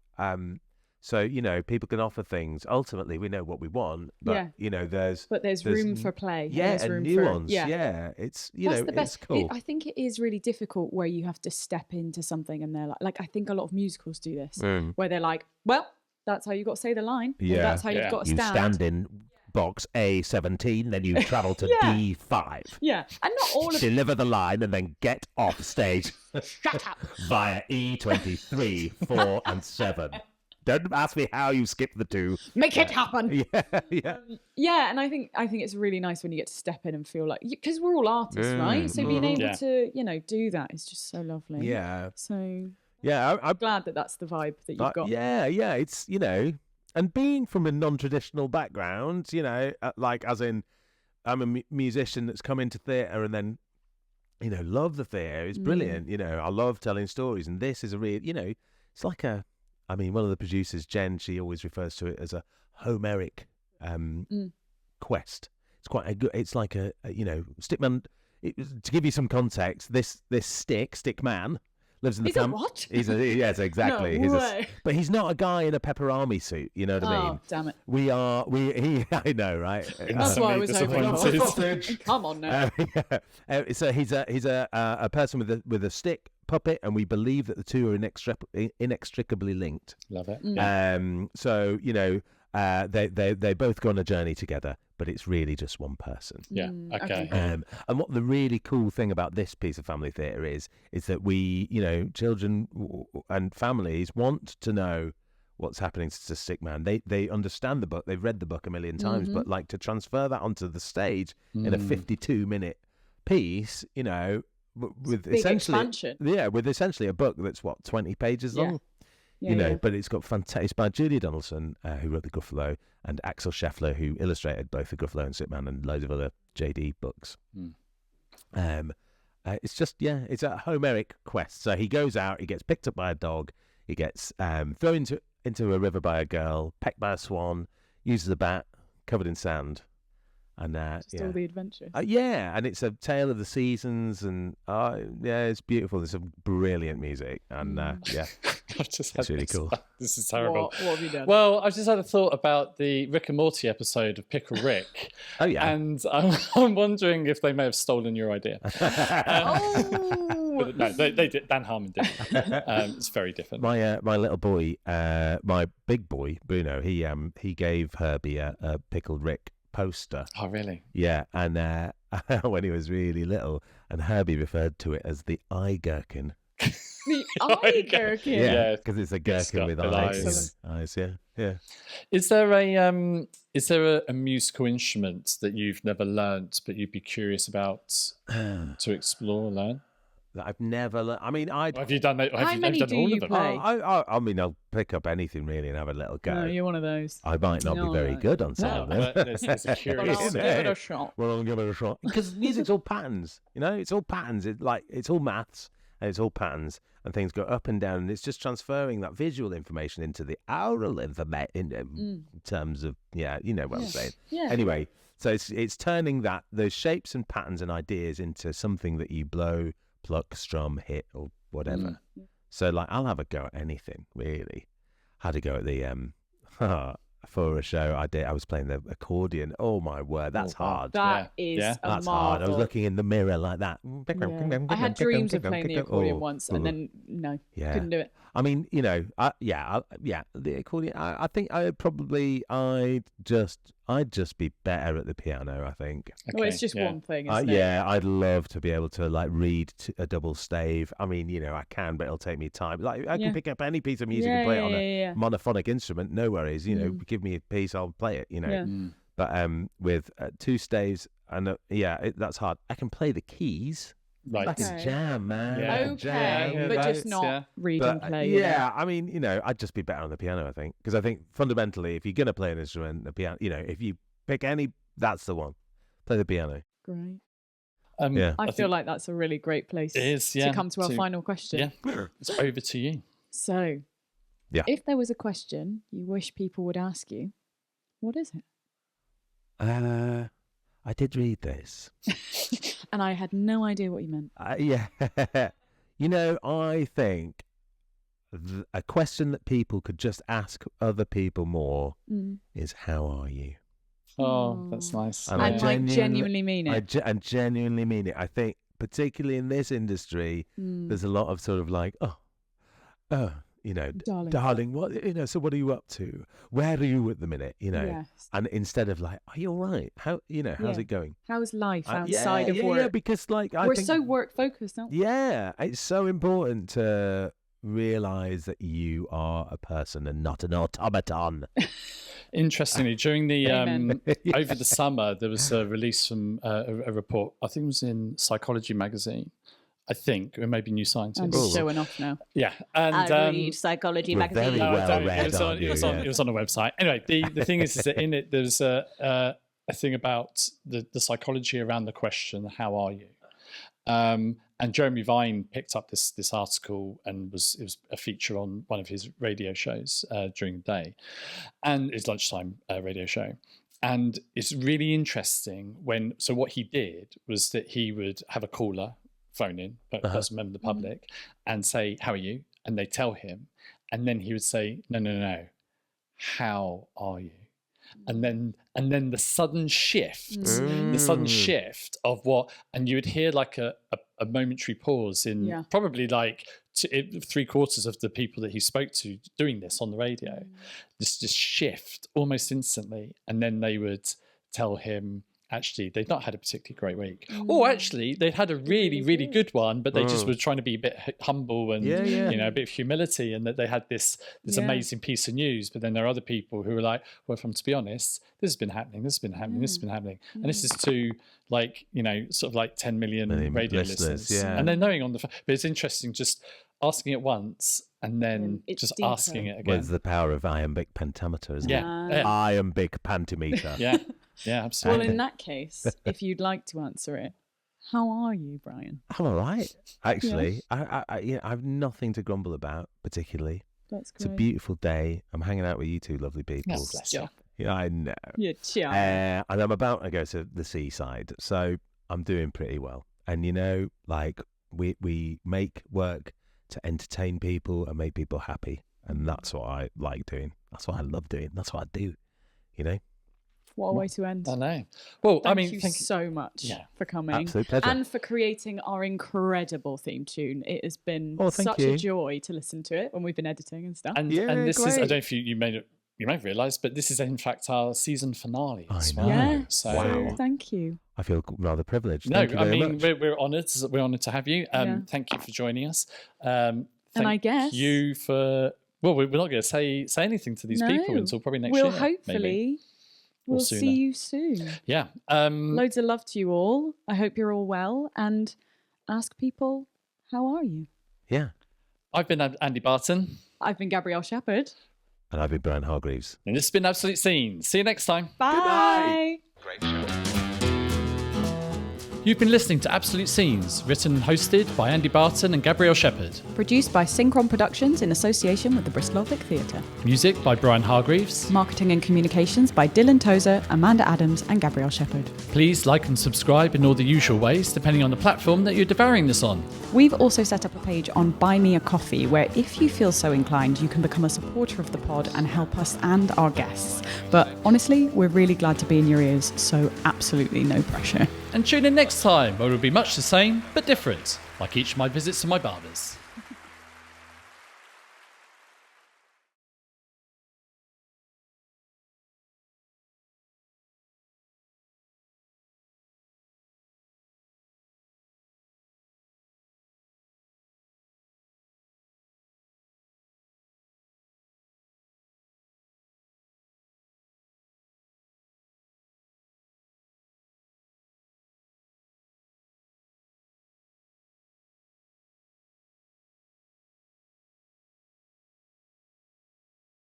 [SPEAKER 4] So people can offer things. Ultimately, we know what we want, but there's
[SPEAKER 2] room for play.
[SPEAKER 4] Yeah,
[SPEAKER 2] there's
[SPEAKER 4] and
[SPEAKER 2] room
[SPEAKER 4] nuance.
[SPEAKER 2] For,
[SPEAKER 4] It's
[SPEAKER 2] That's the best.
[SPEAKER 4] it's cool.
[SPEAKER 2] I think it is really difficult where you have to step into something and they're like I think a lot of musicals do this, where they're like, well, that's how you got to say the line.
[SPEAKER 4] Yeah,
[SPEAKER 2] that's how you've got to stand.
[SPEAKER 4] You stand in box A17, then you travel to D5.
[SPEAKER 2] Yeah, and not all of
[SPEAKER 4] deliver the line and then get off stage.
[SPEAKER 2] Shut up.
[SPEAKER 4] Via E23, 4, and 7. Don't ask me how you skip the 2.
[SPEAKER 2] Make it happen.
[SPEAKER 4] Yeah.
[SPEAKER 2] And I think it's really nice when you get to step in and feel like, because we're all artists, right? So being able to do that is just so lovely.
[SPEAKER 4] Yeah.
[SPEAKER 2] So
[SPEAKER 4] I'm
[SPEAKER 2] glad that that's the vibe that you've got.
[SPEAKER 4] Yeah. It's and being from a non-traditional background, like as in I'm a musician that's come into theatre and then love the theatre. It's brilliant. I love telling stories, and this is a real it's like one of the producers, Jen, she always refers to it as a Homeric quest. It's quite a good. It's like a Stickman. To give you some context, this Stickman lives in the family.
[SPEAKER 2] What?
[SPEAKER 4] Yes, exactly.
[SPEAKER 2] No way.
[SPEAKER 4] But he's not a guy in a pepperami suit. You know what I mean?
[SPEAKER 2] Oh, damn it!
[SPEAKER 4] I know, right?
[SPEAKER 2] That's what I was hoping for. Come on now.
[SPEAKER 4] So he's a person with a stick puppet, and we believe that the two are inextricably linked.
[SPEAKER 3] Love it.
[SPEAKER 4] So they both go on a journey together, but it's really just one person.
[SPEAKER 3] Yeah. Okay.
[SPEAKER 4] And what the really cool thing about this piece of family theatre is that we, children and families want to know what's happening to Stickman. They understand the book, they've read the book a million times, but like to transfer that onto the stage in a 52-minute piece, with essentially a book that's 20 pages long. But it's got fantastic. It's by Julia Donaldson, who wrote the Gruffalo, and Axel Scheffler, who illustrated both the Gruffalo and Stickman and loads of other JD books. It's just it's a Homeric quest. So he goes out, he gets picked up by a dog, he gets thrown into a river by a girl, pecked by a swan, uses a bat, covered in sand. And
[SPEAKER 2] just all the adventures.
[SPEAKER 4] And it's a tale of the seasons, and it's beautiful. There's some brilliant music, and
[SPEAKER 3] I've just
[SPEAKER 4] it's really cool.
[SPEAKER 3] This is terrible.
[SPEAKER 2] What have you done?
[SPEAKER 3] Well, I've just had a thought about the Rick and Morty episode of Pickle Rick.
[SPEAKER 4] Oh yeah,
[SPEAKER 3] and I'm wondering if they may have stolen your idea. But no, they did. Dan Harmon did. It's very different.
[SPEAKER 4] My little boy, my big boy Bruno, he gave Herbie a Pickled Rick poster.
[SPEAKER 3] Oh, really?
[SPEAKER 4] Yeah, and when he was really little, and Herbie referred to it as the eye gherkin.
[SPEAKER 2] The eye gherkin?
[SPEAKER 4] Yeah, because it's a gherkin with eyes.
[SPEAKER 2] Excellent.
[SPEAKER 4] Eyes, yeah. Yeah.
[SPEAKER 3] Is there a musical instrument that you've never learnt but you'd be curious about to explore or learn?
[SPEAKER 4] That I've never learned. I mean,
[SPEAKER 3] have you done that?
[SPEAKER 2] How many do you play?
[SPEAKER 4] I mean, I'll pick up anything really and have a little go.
[SPEAKER 2] No, you're one of those.
[SPEAKER 4] I might not be very good on some of them.
[SPEAKER 3] There's a curious.
[SPEAKER 2] I'll give it a shot.
[SPEAKER 4] Well, I'll give it a shot. Because music's all patterns, it's all patterns. It's all maths and it's all patterns, and things go up and down, and it's just transferring that visual information into the aural information in terms of, you know what I'm saying.
[SPEAKER 2] Yeah.
[SPEAKER 4] Anyway, so it's turning those shapes and patterns and ideas into something that you blow, pluck, strum, hit, or whatever. So I'll have a go at anything really. Had a go at the for a show I was playing the accordion. Oh my word, that's hard.
[SPEAKER 2] That is a
[SPEAKER 4] that's
[SPEAKER 2] marvel.
[SPEAKER 4] hard. I was looking in the mirror like that.
[SPEAKER 2] Yeah. I had dreams of playing the accordion once, and then couldn't do it.
[SPEAKER 4] I mean, the accordion. I think I'd just be better at the piano. I think.
[SPEAKER 2] Okay, well, it's just one thing, isn't it?
[SPEAKER 4] Yeah, I'd love to be able to read a double stave. I mean, I can, but it'll take me time. I can pick up any piece of music and play it on a monophonic instrument. No worries. Give me a piece, I'll play it.
[SPEAKER 2] Yeah.
[SPEAKER 4] But with two staves and that's hard. I can play the keys.
[SPEAKER 3] Right.
[SPEAKER 4] Like a jam, man.
[SPEAKER 2] Yeah. Okay,
[SPEAKER 4] jam.
[SPEAKER 2] but just not read and play.
[SPEAKER 4] I mean, I'd just be better on the piano, I think. Because I think fundamentally, if you're going to play an instrument, the piano, if you pick any, that's the one. Play the piano.
[SPEAKER 2] Great.
[SPEAKER 3] I
[SPEAKER 2] feel like that's a really great place to come to our final question.
[SPEAKER 3] Yeah, it's over to you.
[SPEAKER 2] So, if there was a question you wish people would ask you, what is it?
[SPEAKER 4] I did read this.
[SPEAKER 2] And I had no idea what you meant.
[SPEAKER 4] I think a question that people could just ask other people more is, how are you?
[SPEAKER 3] Oh, that's nice.
[SPEAKER 2] And I genuinely mean it.
[SPEAKER 4] I genuinely mean it. I think, particularly in this industry, there's a lot of sort of darling, what, so what are you up to? Where are you at the minute?
[SPEAKER 2] Yes.
[SPEAKER 4] And instead of are you all right? How, how's it going?
[SPEAKER 2] How's life outside of work?
[SPEAKER 4] Yeah, because
[SPEAKER 2] we're so work focused, aren't we?
[SPEAKER 4] Yeah, it's so important to realize that you are a person and not an automaton.
[SPEAKER 3] Interestingly, during the over the summer, there was a release from a report. I think it was in Psychology magazine. I think, or maybe New Scientist.
[SPEAKER 2] I'm just showing off now.
[SPEAKER 3] Yeah, and
[SPEAKER 2] I read Psychology magazine.
[SPEAKER 4] Very well read,
[SPEAKER 3] it was on a website. Anyway, the thing is that in it there's a thing about the psychology around the question, "How are you?" And Jeremy Vine picked up this article, and it was a feature on one of his radio shows during the day, and his lunchtime radio show. And it's really interesting so what he did was that he would have a caller phone in, but as a member of the public, and say, "How are you?" And they tell him, and then he would say, "No, how are you?" And then the sudden shift of what, and you would hear a momentary pause in probably 3/4 of the people that he spoke to doing this on the radio, just shift almost instantly, and then they would tell him, actually, they'd not had a particularly great week. Or actually, they'd had a really, really good one, but they just were trying to be a bit humble and, a bit of humility, and that they had this amazing piece of news. But then there are other people who were like, well, to be honest, this has been happening, this has been happening, this has been happening. And this is to 10 million radio listeners. And then knowing on the phone. But it's interesting just asking it once and then just deeper. Asking it again.
[SPEAKER 4] There's the power of iambic pentameter, isn't it?
[SPEAKER 3] Yeah.
[SPEAKER 4] Iambic pentimeter.
[SPEAKER 3] Yeah, absolutely.
[SPEAKER 2] Well, in that case, if you'd like to answer it, how are you, Brian?
[SPEAKER 4] I'm all right, actually. I have nothing to grumble about, particularly.
[SPEAKER 2] That's great.
[SPEAKER 4] It's a beautiful day. I'm hanging out with you two lovely people.
[SPEAKER 3] Yes, bless you.
[SPEAKER 4] Yeah, I know.
[SPEAKER 2] Yeah,
[SPEAKER 4] and I'm about to go to the seaside, so I'm doing pretty well. And we make work to entertain people and make people happy, and that's what I like doing. That's what I love doing. That's what I do.
[SPEAKER 2] What a way to end.
[SPEAKER 3] I know. Well,
[SPEAKER 2] thank you so much for coming.
[SPEAKER 4] Absolute pleasure.
[SPEAKER 2] And for creating our incredible theme tune. It has been such a joy to listen to it when we've been editing and stuff.
[SPEAKER 3] And this is, I don't know if you may have realised, but this is in fact our season finale as well.
[SPEAKER 2] Yeah.
[SPEAKER 3] So,
[SPEAKER 4] wow.
[SPEAKER 2] Thank you.
[SPEAKER 4] I feel rather privileged.
[SPEAKER 3] No,
[SPEAKER 4] Thank you very much.
[SPEAKER 3] We're honoured. We're honoured to have you. Thank you for joining us.
[SPEAKER 2] And I guess
[SPEAKER 3] you for Well, we're not going to say anything to these people until probably next year.
[SPEAKER 2] We'll hopefully we'll see you soon.
[SPEAKER 3] Yeah.
[SPEAKER 2] Loads of love to you all. I hope you're all well, and ask people, how are you?
[SPEAKER 4] Yeah.
[SPEAKER 3] I've been Andy Barton.
[SPEAKER 2] I've been Gabrielle Shepherd.
[SPEAKER 4] And I've been Brian Hargreaves.
[SPEAKER 3] And this has been Absolute Scenes. See you next time.
[SPEAKER 2] Bye.
[SPEAKER 1] Great show.
[SPEAKER 3] You've been listening to Absolute Scenes, written and hosted by Andy Barton and Gabrielle Shepherd.
[SPEAKER 2] Produced by Synchron Productions in association with the Bristol Old Vic Theatre.
[SPEAKER 3] Music by Brian Hargreaves.
[SPEAKER 2] Marketing and communications by Dylan Tozer, Amanda Adams and Gabrielle Shepherd.
[SPEAKER 3] Please like and subscribe in all the usual ways, depending on the platform that you're devouring this on.
[SPEAKER 2] We've also set up a page on Buy Me a Coffee, where if you feel so inclined, you can become a supporter of the pod and help us and our guests. But honestly, we're really glad to be in your ears, so absolutely no pressure.
[SPEAKER 3] And tune in next time, where it will be much the same, but different, like each of my visits to my barbers.